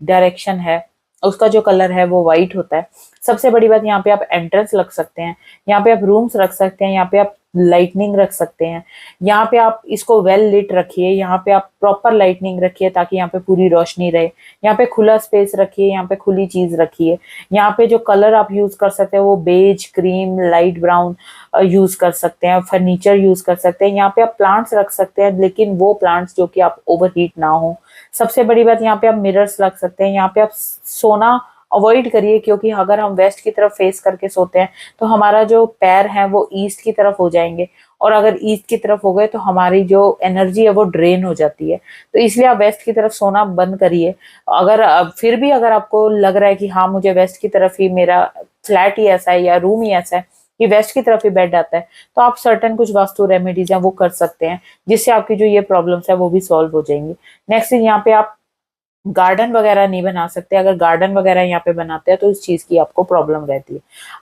डायरेक्शन है उसका जो कलर है वो व्हाइट होता है। सबसे बड़ी बात, यहाँ पे आप एंट्रेंस रख सकते हैं, यहाँ पे आप रूम्स रख सकते हैं, यहाँ पे आप लाइटनिंग रख सकते हैं, यहाँ पे आप इसको वेल लिट रखिए, यहाँ पे आप प्रॉपर लाइटनिंग रखिए ताकि यहाँ पे पूरी रोशनी रहे, यहाँ पे खुला स्पेस रखिए, यहाँ पे खुली चीज रखिए। यहाँ पे जो कलर आप यूज कर सकते हैं वो beige, cream, light brown use कर सकते हैं, फर्नीचर यूज कर सकते हैं। यहाँ पे आप प्लांट्स रख सकते हैं, लेकिन वो प्लांट्स जो कि आप ओवरहीट ना हो। सबसे बड़ी बात, यहाँ पे आप मिरर्स रख सकते हैं। यहाँ पे आप सोना अवॉइड करिए, क्योंकि अगर हम वेस्ट की तरफ फेस करके सोते हैं तो हमारा जो पैर है वो ईस्ट की तरफ हो जाएंगे, और अगर ईस्ट की तरफ हो गए तो हमारी जो एनर्जी है वो ड्रेन हो जाती है। तो इसलिए आप वेस्ट की तरफ सोना बंद करिए। अगर फिर भी अगर आपको लग रहा है कि हाँ मुझे वेस्ट की तरफ ही, मेरा फ्लैट ही ऐसा है या रूम ही ऐसा है कि वेस्ट की तरफ ही बेड आता है, तो आप सर्टन कुछ वास्तु रेमेडीज हैं वो कर सकते हैं, जिससे आपकी जो ये प्रॉब्लम्स है वो भी सॉल्व हो जाएंगी। नेक्स्ट, यहाँ पे आप गार्डन वगैरह नहीं बना सकते। अगर गार्डन वगैरह यहाँ पे बनाते हैं तो इस चीज की आपको प्रॉब्लम रहती है।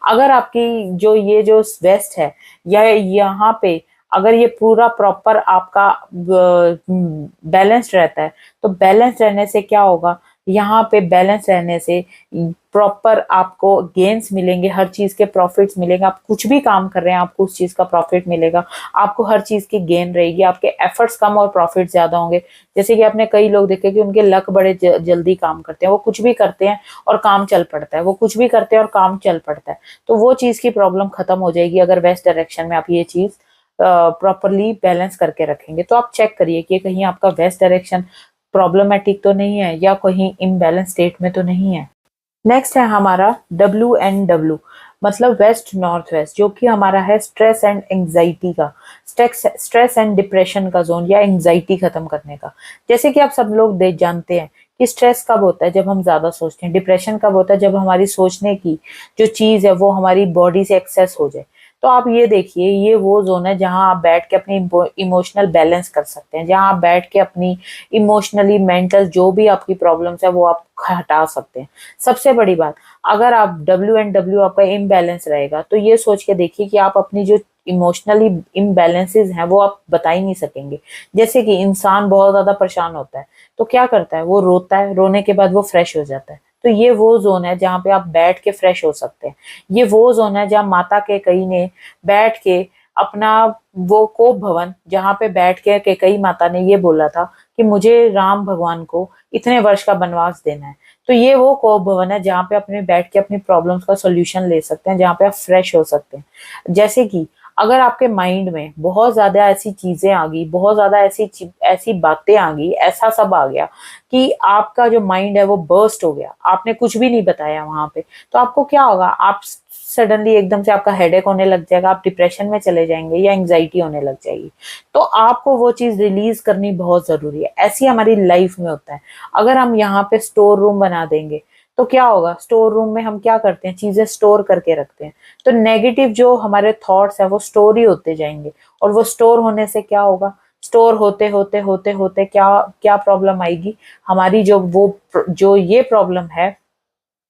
अगर आपकी जो वेस्ट है या यहाँ पे अगर ये पूरा प्रॉपर आपका बैलेंस्ड रहता है, तो बैलेंस रहने से क्या होगा, यहाँ पे बैलेंस रहने से प्रॉपर आपको गेन्स मिलेंगे, हर चीज के प्रॉफिट्स मिलेंगे। आप कुछ भी काम कर रहे हैं आपको उस चीज का प्रॉफिट मिलेगा, आपको हर चीज की गेन रहेगी, आपके एफर्ट्स कम और प्रॉफिट ज्यादा होंगे। जैसे कि आपने कई लोग देखे कि उनके लक बड़े जल्दी काम करते हैं, वो कुछ भी करते हैं और काम चल पड़ता है, वो कुछ भी करते हैं और काम चल पड़ता है। तो वो चीज की प्रॉब्लम खत्म हो जाएगी अगर वेस्ट डायरेक्शन में आप ये चीज प्रॉपरली बैलेंस करके रखेंगे। तो आप चेक करिए कि कहीं आपका वेस्ट डायरेक्शन प्रॉब्लमेटिक तो नहीं है या कहीं इम्बैलेंस स्टेट में तो नहीं है। नेक्स्ट है हमारा WNW, मतलब वेस्ट नॉर्थ वेस्ट, जो कि हमारा है स्ट्रेस एंड एंजाइटी का, स्ट्रेस एंड डिप्रेशन का जोन या एंजाइटी खत्म करने का। जैसे कि आप सब लोग जानते हैं कि स्ट्रेस कब होता है, जब हम ज्यादा सोचते हैं। डिप्रेशन कब होता है, जब हमारी सोचने की जो चीज है वो हमारी बॉडी से एक्सेस हो जाए। तो आप ये देखिए, ये वो जोन है जहां आप बैठ के अपनी इमोशनल बैलेंस कर सकते हैं, जहां आप बैठ के अपनी इमोशनली मेंटल जो भी आपकी प्रॉब्लम्स है वो आप हटा सकते हैं। सबसे बड़ी बात, अगर आप WNW आपका इम्बैलेंस रहेगा तो ये सोच के देखिए कि आप अपनी जो इमोशनली इम्बैलेंसेस हैं वो आप बता ही नहीं सकेंगे। जैसे कि इंसान बहुत ज्यादा परेशान होता है तो क्या करता है, वो रोता है, रोने के बाद वो फ्रेश हो जाता है। तो ये वो जोन है जहाँ पे आप बैठ के फ्रेश हो सकते हैं। ये वो जोन है जहाँ माता कैकेयी ने बैठ के अपना वो कोप भवन, जहाँ पे बैठ के कैकेयी माता ने ये बोला था कि मुझे राम भगवान को इतने वर्ष का वनवास देना है। तो ये वो कोप भवन है जहाँ पे अपने बैठ के अपनी प्रॉब्लम्स का सोल्यूशन ले सकते हैं, जहाँ पे आप फ्रेश हो सकते हैं। जैसे कि अगर आपके माइंड में बहुत ज्यादा ऐसी चीजें आ गई, बहुत ज्यादा ऐसी बातें आ गई, ऐसा सब आ गया कि आपका जो माइंड है वो बर्स्ट हो गया, आपने कुछ भी नहीं बताया वहां पे, तो आपको क्या होगा, आप सडनली एकदम से आपका हेडेक होने लग जाएगा, आप डिप्रेशन में चले जाएंगे या एंग्जाइटी होने लग जाएगी। तो आपको वो चीज रिलीज करनी बहुत जरूरी है। ऐसी हमारी लाइफ में होता है। अगर हम यहाँ पे स्टोर रूम बना देंगे तो क्या होगा, स्टोर रूम में हम क्या करते हैं, चीजें स्टोर करके रखते हैं। तो नेगेटिव जो हमारे थॉट्स है वो स्टोर ही होते जाएंगे, और वो स्टोर होने से क्या होगा, स्टोर होते होते होते होते क्या क्या प्रॉब्लम आएगी, हमारी जो ये प्रॉब्लम है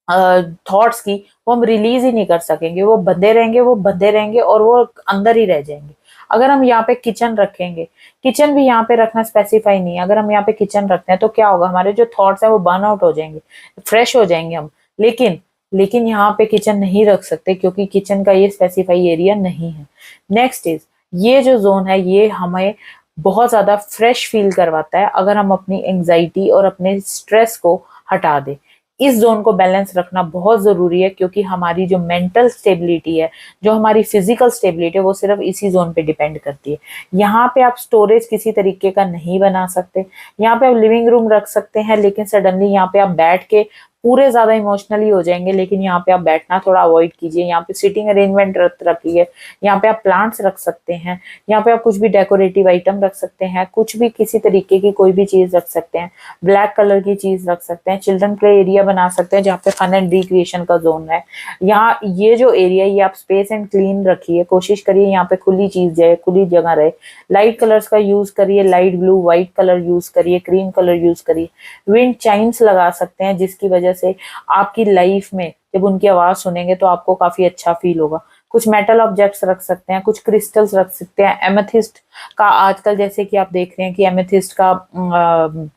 थॉट्स की, वो हम रिलीज ही नहीं कर सकेंगे, वो बंधे रहेंगे, वो बंधे रहेंगे और वो अंदर ही रह जाएंगे। अगर हम यहाँ पे किचन रखेंगे, किचन भी यहाँ पे रखना स्पेसिफाई नहीं है, अगर हम यहाँ पे किचन रखते हैं तो क्या होगा, हमारे जो थॉट्स है वो बर्न आउट हो जाएंगे, फ्रेश हो जाएंगे हम। लेकिन लेकिन यहाँ पे किचन नहीं रख सकते क्योंकि किचन का ये स्पेसिफाई एरिया नहीं है। नेक्स्ट इज, ये जो जोन है ये हमें बहुत ज्यादा फ्रेश फील करवाता है अगर हम अपनी एंग्जाइटी और अपने स्ट्रेस को हटा दें। इस जोन को बैलेंस रखना बहुत जरूरी है क्योंकि हमारी जो मेंटल स्टेबिलिटी है, जो हमारी फिजिकल स्टेबिलिटी है, वो सिर्फ इसी जोन पे डिपेंड करती है। यहाँ पे आप स्टोरेज किसी तरीके का नहीं बना सकते। यहाँ पे आप लिविंग रूम रख सकते हैं, लेकिन सडनली यहाँ पे आप बैठ के पूरे ज्यादा इमोशनली हो जाएंगे, लेकिन यहाँ पे आप बैठना थोड़ा अवॉइड कीजिए। यहाँ पे सिटिंग अरेंजमेंट रखिए, यहाँ पे आप प्लांट्स रख सकते हैं, यहाँ पे आप कुछ भी डेकोरेटिव आइटम रख सकते हैं, कुछ भी किसी तरीके की कोई भी चीज रख सकते हैं, ब्लैक कलर की चीज रख सकते हैं, चिल्ड्रन प्ले एरिया बना सकते हैं जहाँ पे फन एंड रिक्रिएशन का जोन है। यहाँ ये जो एरिया ये आप स्पेस एंड क्लीन रखिए, कोशिश करिए यहाँ पे खुली चीज रहे, खुली जगह रहे। लाइट कलर्स का यूज करिए, light blue, white colour use करिए, क्रीम कलर यूज करिए। विंड चाइम्स लगा सकते हैं जिसकी वजह से आपकी लाइफ में जब उनकी आवाज सुनेंगे तो आपको काफी अच्छा फील होगा। कुछ मेटल ऑब्जेक्ट्स रख सकते हैं, कुछ क्रिस्टल्स रख सकते हैं। एमेथिस्ट का आजकल जैसे कि आप देख रहे हैं कि एमेथिस्ट का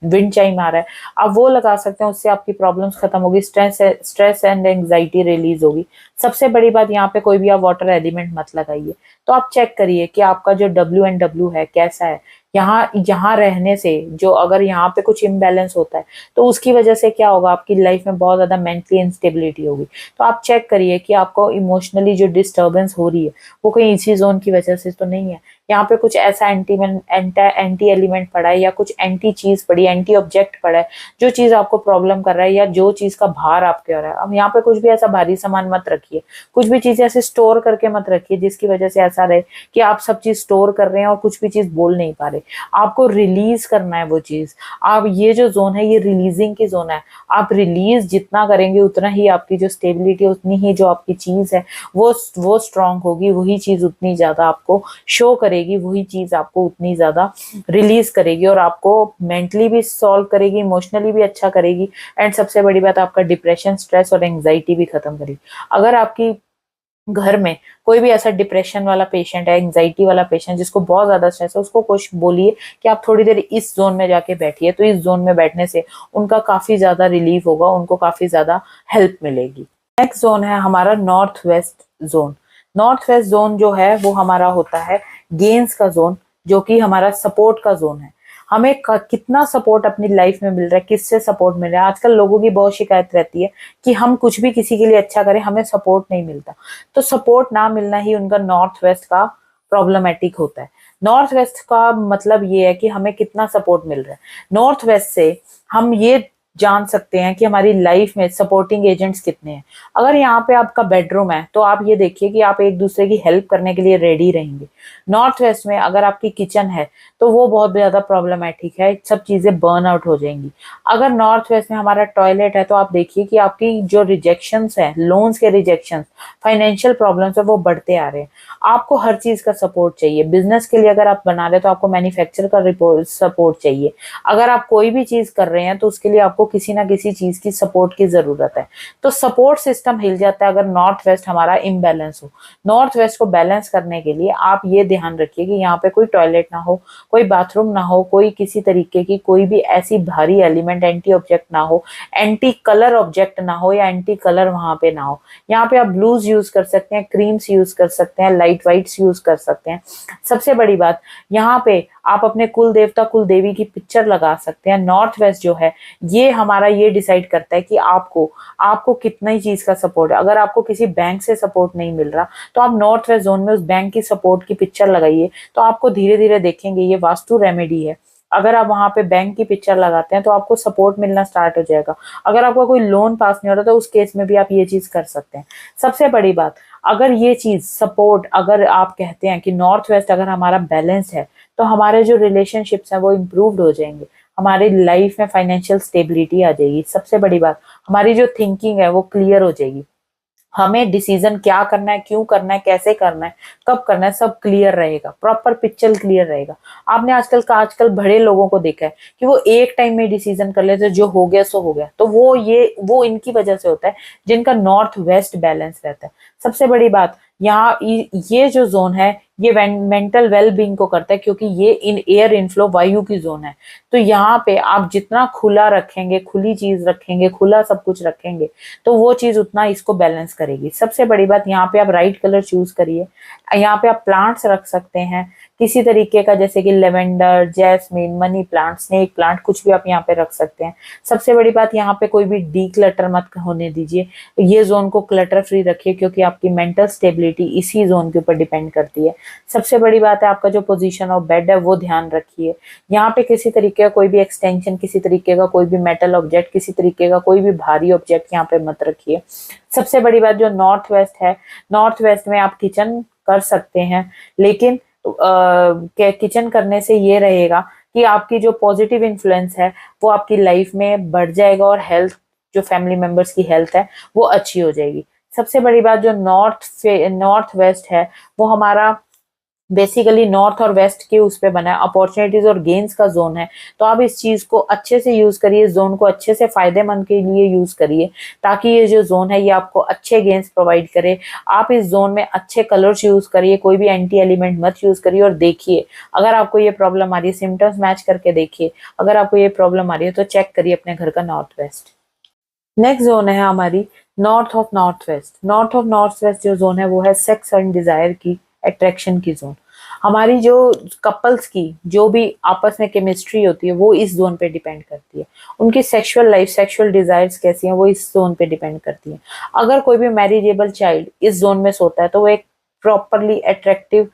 विंड चाइम आ रहा है, आप वो लगा सकते हैं, उससे आपकी प्रॉब्लम्स खत्म होगी, स्ट्रेस एंड एंग्जाइटी रिलीज होगी। सबसे बड़ी बात, यहाँ पे कोई भी आप वाटर एलिमेंट मत लगाइए। तो आप चेक करिए कि आपका जो WNW है कैसा है। यहाँ रहने से जो अगर यहाँ पे कुछ इम्बैलेंस होता है तो उसकी वजह से क्या होगा, आपकी लाइफ में बहुत ज्यादा मेंटली इंस्टेबिलिटी होगी। तो आप चेक करिए कि आपको इमोशनली जो डिस्टर्बेंस हो रही है वो कहीं इसी जोन की वजह से तो नहीं है। यहाँ पे कुछ ऐसा एंटी एलिमेंट पड़ा है या कुछ एंटी चीज पड़ी, एंटी ऑब्जेक्ट पड़ा है जो चीज आपको प्रॉब्लम कर रहा है या जो चीज का भार आपके हो रहा है। अब यहाँ पे कुछ भी ऐसा भारी सामान मत रखिए, कुछ भी चीज ऐसे स्टोर करके मत रखिए जिसकी वजह से ऐसा रहे कि आप सब चीज स्टोर कर रहे हैं और कुछ भी चीज बोल नहीं पा रहे। आपको रिलीज करना है वो चीज। आप ये जो जोन है ये रिलीजिंग की जोन है। आप रिलीज जितना करेंगे उतना ही आपकी जो स्टेबिलिटी, उतनी ही जो आपकी चीज है वो स्ट्रांग होगी, वही चीज उतनी ज्यादा आपको शो करेगी, वही चीज आपको उतनी ज्यादा रिलीज करेगी और आपको मेंटली भी सॉल्व करेगी, इमोशनली भी अच्छा करेगी, एंड सबसे बड़ी बात आपका डिप्रेशन, स्ट्रेस और एंग्जाइटी भी खत्म करेगी। अगर आपकी घर में कोई भी ऐसा डिप्रेशन वाला पेशेंट है, एंग्जाइटी वाला पेशेंट जिसको बहुत ज्यादा स्ट्रेस है, उसको कुछ बोलिए कि आप थोड़ी देर इस जोन में जाके बैठिए। तो इस जोन में बैठने से उनका काफी ज्यादा रिलीफ होगा, उनको काफी ज्यादा हेल्प मिलेगी। नेक्स्ट जोन है हमारा north west zone. North west zone जो है वो हमारा होता है गेन्स का जोन, जो कि हमारा सपोर्ट का जोन है। हमें कितना सपोर्ट अपनी लाइफ में मिल रहा है, किससे सपोर्ट मिल रहा है। आजकल लोगों की बहुत शिकायत रहती है कि हम कुछ भी किसी के लिए अच्छा करें, हमें सपोर्ट नहीं मिलता। तो सपोर्ट ना मिलना ही उनका नॉर्थ वेस्ट का प्रॉब्लमेटिक होता है। नॉर्थ वेस्ट का मतलब ये है कि हमें कितना सपोर्ट मिल रहा है। नॉर्थ वेस्ट से हम ये जान सकते हैं कि हमारी लाइफ में सपोर्टिंग एजेंट्स कितने हैं। अगर यहाँ पे आपका बेडरूम है तो आप ये देखिए कि आप एक दूसरे की हेल्प करने के लिए रेडी रहेंगे। नॉर्थ वेस्ट में अगर आपकी किचन है तो वो बहुत ज्यादा प्रॉब्लमेटिक है, सब चीजें बर्न आउट हो जाएंगी। अगर नॉर्थ वेस्ट में हमारा टॉयलेट है तो आप देखिए कि आपकी जो रिजेक्शंस है, लोन्स के रिजेक्शंस, फाइनेंशियल प्रॉब्लम्स है, वो बढ़ते आ रहे हैं। आपको हर चीज का सपोर्ट चाहिए। बिजनेस के लिए अगर आप बना रहे हैं तो आपको मैन्युफैक्चर का रिपोर्ट सपोर्ट चाहिए। अगर आप कोई भी चीज कर रहे हैं तो उसके लिए आपको किसी ना किसी चीज की सपोर्ट की जरूरत है। तो सपोर्ट सिस्टम हिल जाता है अगर नॉर्थ वेस्ट हमारा इम्बैलेंस हो। नॉर्थ वेस्ट को बैलेंस करने के लिए आप ये ध्यान रखिए कि यहाँ पे कोई टॉयलेट ना हो, कोई बाथरूम ना हो, कोई किसी तरीके की कोई भी ऐसी भारी एलिमेंट, एंटी ऑब्जेक्ट ना हो, एंटी कलर ऑब्जेक्ट ना हो या एंटी कलर वहां पे ना हो। यहाँ पे आप ब्लूज यूज कर सकते हैं, क्रीम्स यूज कर सकते हैं, लाइट वाइट्स यूज कर सकते हैं। सबसे बड़ी बात, यहाँ पे आप अपने कुल देवता कुल देवी की पिक्चर लगा सकते हैं। नॉर्थ वेस्ट जो है ये हमारा ये डिसाइड करता है कि आपको आपको कितना ही चीज का सपोर्ट है। अगर आपको किसी बैंक से सपोर्ट नहीं मिल रहा तो आप नॉर्थ वेस्ट जोन में उस बैंक की सपोर्ट की पिक्चर लगाइए, तो आपको धीरे धीरे देखेंगे ये वास्तु रेमेडी है। अगर आप वहां पे बैंक की पिक्चर लगाते हैं तो आपको सपोर्ट मिलना स्टार्ट हो जाएगा। अगर आपका कोई लोन पास नहीं हो रहा तो उस केस में भी आप ये चीज कर सकते हैं। सबसे बड़ी बात, अगर ये चीज सपोर्ट, अगर आप कहते हैं कि नॉर्थ वेस्ट अगर हमारा बैलेंस है तो हमारे जो रिलेशनशिप्स हैं वो इम्प्रूव्ड हो जाएंगे, हमारी लाइफ में फाइनेंशियल स्टेबिलिटी आ जाएगी। सबसे बड़ी बात, हमारी जो थिंकिंग है वो क्लियर हो जाएगी। हमें डिसीजन क्या करना है, क्यों करना है, कैसे करना है, कब करना है, सब क्लियर रहेगा, प्रॉपर पिक्चर क्लियर रहेगा। आपने आजकल बड़े लोगों को देखा है कि वो एक टाइम में डिसीजन कर लेते, जो हो गया सो हो गया। तो वो इनकी वजह से होता है जिनका नॉर्थ वेस्ट बैलेंस रहता है। सबसे बड़ी बात, यहाँ ये जो जोन है ये मेंटल वेल बीइंग को करता है, क्योंकि ये इन एयर इनफ्लो वायु की जोन है। तो यहाँ पे आप जितना खुला रखेंगे, खुली चीज रखेंगे, खुला सब कुछ रखेंगे, तो वो चीज उतना इसको बैलेंस करेगी। सबसे बड़ी बात, यहाँ पे आप राइट कलर चूज करिए। यहाँ पे आप प्लांट्स रख सकते हैं किसी तरीके का, जैसे कि lavender, jasmine, money plant, snake plant, कुछ भी आप यहाँ पे रख सकते हैं। सबसे बड़ी बात, यहाँ पे कोई भी डी क्लटर मत होने दीजिए। ये जोन को क्लटर फ्री रखिए, क्योंकि आपकी मेंटल स्टेबिलिटी इसी जोन के ऊपर डिपेंड करती है। सबसे बड़ी बात है, आपका जो पोजीशन ऑफ बेड है वो ध्यान रखिए। यहाँ पे किसी तरीके का कोई भी एक्सटेंशन, किसी तरीके का कोई भी मेटल ऑब्जेक्ट, किसी तरीके का कोई भी भारी ऑब्जेक्ट यहाँ पे मत रखिए। सबसे बड़ी बात, जो नॉर्थ वेस्ट है, नॉर्थ वेस्ट में आप किचन कर सकते हैं, लेकिन किचन करने से ये रहेगा कि आपकी जो पॉजिटिव इन्फ्लुएंस है वो आपकी लाइफ में बढ़ जाएगा, और हेल्थ, जो फैमिली मेंबर्स की हेल्थ है वो अच्छी हो जाएगी। सबसे बड़ी बात, जो नॉर्थ वेस्ट है वो हमारा बेसिकली नॉर्थ और वेस्ट के उस पे बना है, अपॉर्चुनिटीज और गेन्स का जोन है। तो आप इस चीज को अच्छे से यूज करिए, इस जोन को अच्छे से फायदेमंद के लिए यूज करिए, ताकि ये जो जोन है ये आपको अच्छे गेन्स प्रोवाइड करे। आप इस जोन में अच्छे कलर्स यूज करिए, कोई भी एंटी एलिमेंट मत यूज करिए, और देखिए अगर आपको ये प्रॉब्लम आ रही है, सिम्टम्स मैच करके देखिए। अगर आपको ये प्रॉब्लम आ रही है तो चेक करिए अपने घर का नॉर्थ वेस्ट। नेक्स्ट जोन है हमारी north of north west. North of north west जो जोन है वो है सेक्स एंड डिजायर की, अट्रैक्शन की जोन। हमारी जो कपल्स की जो भी आपस में केमिस्ट्री होती है वो इस जोन पे डिपेंड करती है। उनकी सेक्सुअल लाइफ, सेक्सुअल डिजायर्स कैसी हैं वो इस जोन पे डिपेंड करती है। अगर कोई भी मैरिजेबल चाइल्ड इस जोन में सोता है तो वो एक प्रॉपरली अट्रैक्टिव,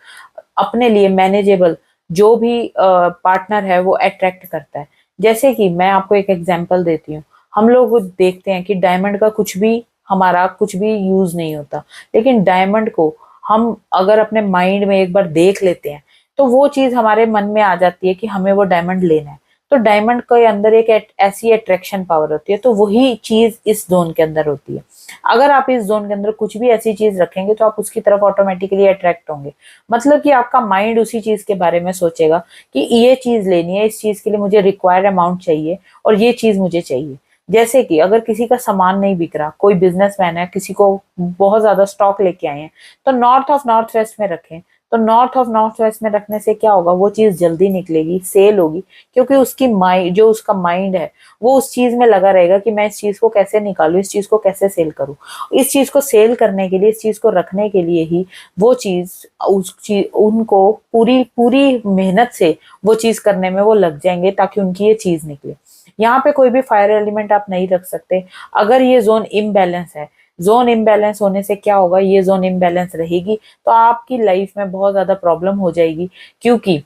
अपने लिए मैनेजेबल जो भी पार्टनर है वो अट्रैक्ट करता है। जैसे कि मैं आपको एक एग्जांपल देती हूँ। हम लोग देखते हैं कि डायमंड का हमारा कुछ भी यूज नहीं होता, लेकिन डायमंड को हम अगर अपने माइंड में एक बार देख लेते हैं तो वो चीज हमारे मन में आ जाती है कि हमें वो डायमंड लेना है। तो डायमंड के अंदर एक ऐसी अट्रैक्शन पावर होती है, तो वही चीज इस जोन के अंदर होती है। अगर आप इस जोन के अंदर कुछ भी ऐसी चीज रखेंगे तो आप उसकी तरफ ऑटोमेटिकली अट्रैक्ट होंगे। मतलब कि आपका माइंड उसी चीज के बारे में सोचेगा कि ये चीज लेनी है, इस चीज के लिए मुझे रिक्वायर अमाउंट चाहिए और ये चीज मुझे चाहिए। जैसे कि अगर किसी का सामान नहीं बिक रहा, कोई बिजनेसमैन है, किसी को बहुत ज्यादा स्टॉक लेके आए हैं, तो नॉर्थ ऑफ नॉर्थ वेस्ट में रखें। तो नॉर्थ ऑफ नॉर्थ वेस्ट में रखने से क्या होगा, वो चीज जल्दी निकलेगी, सेल होगी, क्योंकि उसका माइंड है वो उस चीज में लगा रहेगा कि मैं इस चीज को कैसे निकालूं, इस चीज को कैसे सेल करूं। इस चीज को सेल करने के लिए, इस चीज को रखने के लिए ही वो चीज उनको पूरी पूरी मेहनत से वो चीज करने में वो लग जाएंगे, ताकि उनकी ये चीज निकले। यहाँ पे कोई भी फायर एलिमेंट आप नहीं रख सकते अगर ये जोन इम्बैलेंस है। जोन इम्बैलेंस होने से क्या होगा, ये जोन इम्बैलेंस रहेगी तो आपकी लाइफ में बहुत ज्यादा प्रॉब्लम हो जाएगी, क्योंकि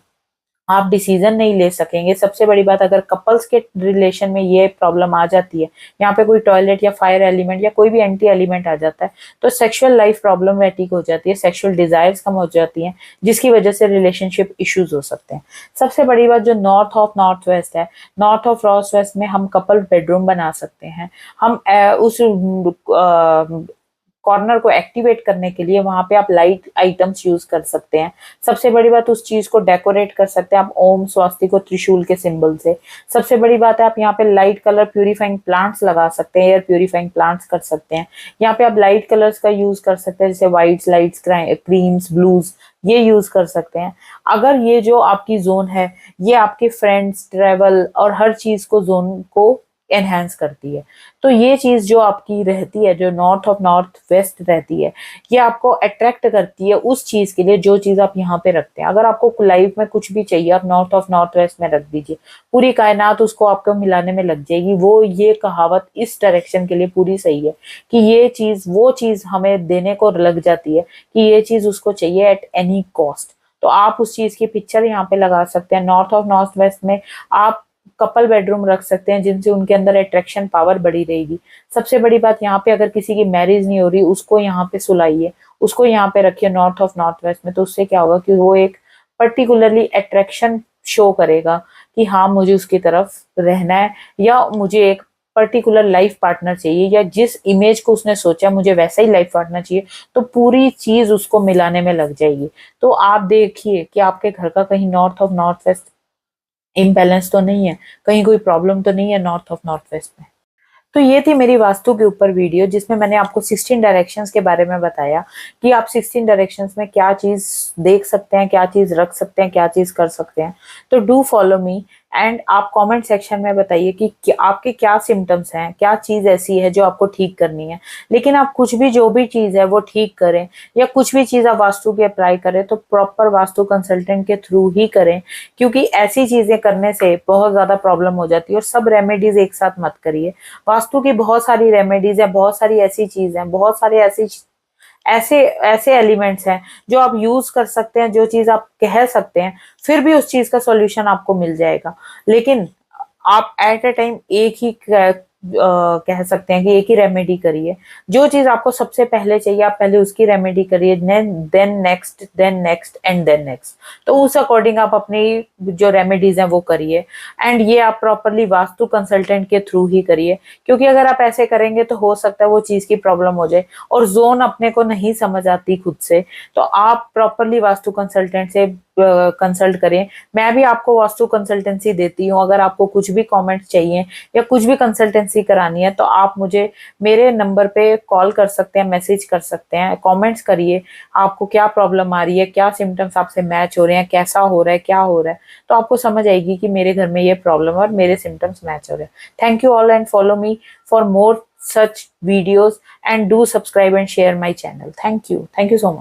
आप डिसीजन नहीं ले सकेंगे। सबसे बड़ी बात, अगर कपल्स के रिलेशन में ये प्रॉब्लम आ जाती है, यहाँ पे कोई टॉयलेट या फायर एलिमेंट या कोई भी एंटी एलिमेंट आ जाता है, तो सेक्सुअल लाइफ प्रॉब्लमेटिक हो जाती है, सेक्सुअल डिजायर्स कम हो जाती हैं, जिसकी वजह से रिलेशनशिप इश्यूज हो सकते हैं। सबसे बड़ी बात, जो नॉर्थ ऑफ नॉर्थ वेस्ट है, नॉर्थ ऑफ नॉर्थ वेस्ट में हम कपल बेडरूम बना सकते हैं। हम उस कॉर्नर को एक्टिवेट करने के लिए वहां पे आप लाइट आइटम्स यूज कर सकते हैं। सबसे बड़ी बात, उस चीज को डेकोरेट कर सकते हैं आप ओम, स्वास्तिक और त्रिशूल के सिंबल से। सबसे बड़ी बात है, आप यहाँ पे लाइट कलर प्यूरिफाइंग प्लांट्स लगा सकते हैं, एयर प्यूरिफाइंग प्लांट्स कर सकते हैं। यहाँ पे आप लाइट कलर्स का यूज कर सकते हैं, जैसे व्हाइट्स, लाइट्स, क्रीम्स, ब्लूज, ये यूज कर सकते हैं। अगर ये जो आपकी जोन है, ये आपके फ्रेंड्स, ट्रेवल और हर चीज को, जोन को एनहांस करती है, तो ये चीज जो आपकी रहती है, जो नॉर्थ ऑफ नॉर्थ वेस्ट रहती है, ये आपको अट्रैक्ट करती है उस चीज के लिए जो चीज आप यहाँ पे रखते हैं। अगर आपको लाइफ में कुछ भी चाहिए, आप नॉर्थ ऑफ नॉर्थ वेस्ट में रख दीजिए, पूरी कायनात उसको आपको मिलाने में लग जाएगी। वो ये कहावत इस डायरेक्शन के लिए पूरी सही है कि ये चीज, वो चीज हमें देने को लग जाती है कि ये चीज उसको चाहिए एट एनी कॉस्ट। तो आप उस चीज की पिक्चर यहाँ पे लगा सकते हैं। नॉर्थ ऑफ नॉर्थ वेस्ट में आप कपल बेडरूम रख सकते हैं, जिनसे उनके अंदर अट्रैक्शन पावर बढ़ी रहेगी। सबसे बड़ी बात, यहाँ पे अगर किसी की मैरिज नहीं हो रही, उसको यहाँ पे सुलाइए, उसको यहाँ पे रखिए नॉर्थ ऑफ नॉर्थ वेस्ट में। तो उससे क्या होगा कि वो एक पर्टिकुलरली अट्रैक्शन शो करेगा कि हाँ, मुझे उसकी तरफ रहना है, या मुझे एक पर्टिकुलर लाइफ पार्टनर चाहिए, या जिस इमेज को उसने सोचा मुझे वैसा ही लाइफ पार्टनर चाहिए, तो पूरी चीज उसको मिलाने में लग जाएगी। तो आप देखिए कि आपके घर का कहीं north of north west imbalance तो नहीं है, कहीं कोई प्रॉब्लम तो नहीं है नॉर्थ ऑफ नॉर्थ वेस्ट में। तो ये थी मेरी वास्तु के ऊपर वीडियो, जिसमें मैंने आपको 16 डायरेक्शंस के बारे में बताया कि आप 16 डायरेक्शंस में क्या चीज देख सकते हैं, क्या चीज रख सकते हैं, क्या चीज कर सकते हैं। तो डू फॉलो मी, एंड आप कमेंट सेक्शन में बताइए कि आपके क्या सिम्टम्स हैं, क्या चीज ऐसी है जो आपको ठीक करनी है। लेकिन आप कुछ भी, जो भी चीज है वो ठीक करें, या कुछ भी चीज आप वास्तु की अप्लाई करें, तो प्रॉपर वास्तु कंसल्टेंट के थ्रू ही करें, क्योंकि ऐसी चीजें करने से बहुत ज्यादा प्रॉब्लम हो जाती है। और सब रेमेडीज एक साथ मत करिए। वास्तु की बहुत सारी रेमेडीज है, बहुत सारी ऐसी चीज है, बहुत सारे ऐसे ऐसे एलिमेंट्स हैं जो आप यूज कर सकते हैं, जो चीज आप कह सकते हैं, फिर भी उस चीज का सॉल्यूशन आपको मिल जाएगा। लेकिन आप एट ए टाइम एक ही कह सकते हैं कि एक ही रेमेडी करिए। जो चीज आपको सबसे पहले चाहिए, आप पहले उसकी रेमेडी करिए, then next, then next and then next. तो उस अकॉर्डिंग आप अपनी जो रेमेडीज हैं वो करिए, एंड ये आप प्रॉपरली वास्तु कंसल्टेंट के थ्रू ही करिए, क्योंकि अगर आप ऐसे करेंगे तो हो सकता है वो चीज की प्रॉब्लम हो जाए, और जोन अपने को नहीं समझ आती खुद से। तो आप प्रॉपरली वास्तु कंसल्टेंट से कंसल्ट करें। मैं भी आपको वास्तु कंसल्टेंसी देती हूँ। अगर आपको कुछ भी कमेंट चाहिए या कुछ भी कंसल्टेंसी करानी है, तो आप मुझे मेरे नंबर पे कॉल कर सकते हैं, मैसेज कर सकते हैं, कमेंट्स करिए आपको क्या प्रॉब्लम आ रही है, क्या सिम्टम्स आपसे मैच हो रहे हैं, कैसा हो रहा है, क्या हो रहा है। तो आपको समझ आएगी कि मेरे घर में ये प्रॉब्लम है और मेरे सिम्टम्स मैच हो रहे हैं। Thank you all, and follow me for more such videos, and do subscribe and share my channel. Thank you so much.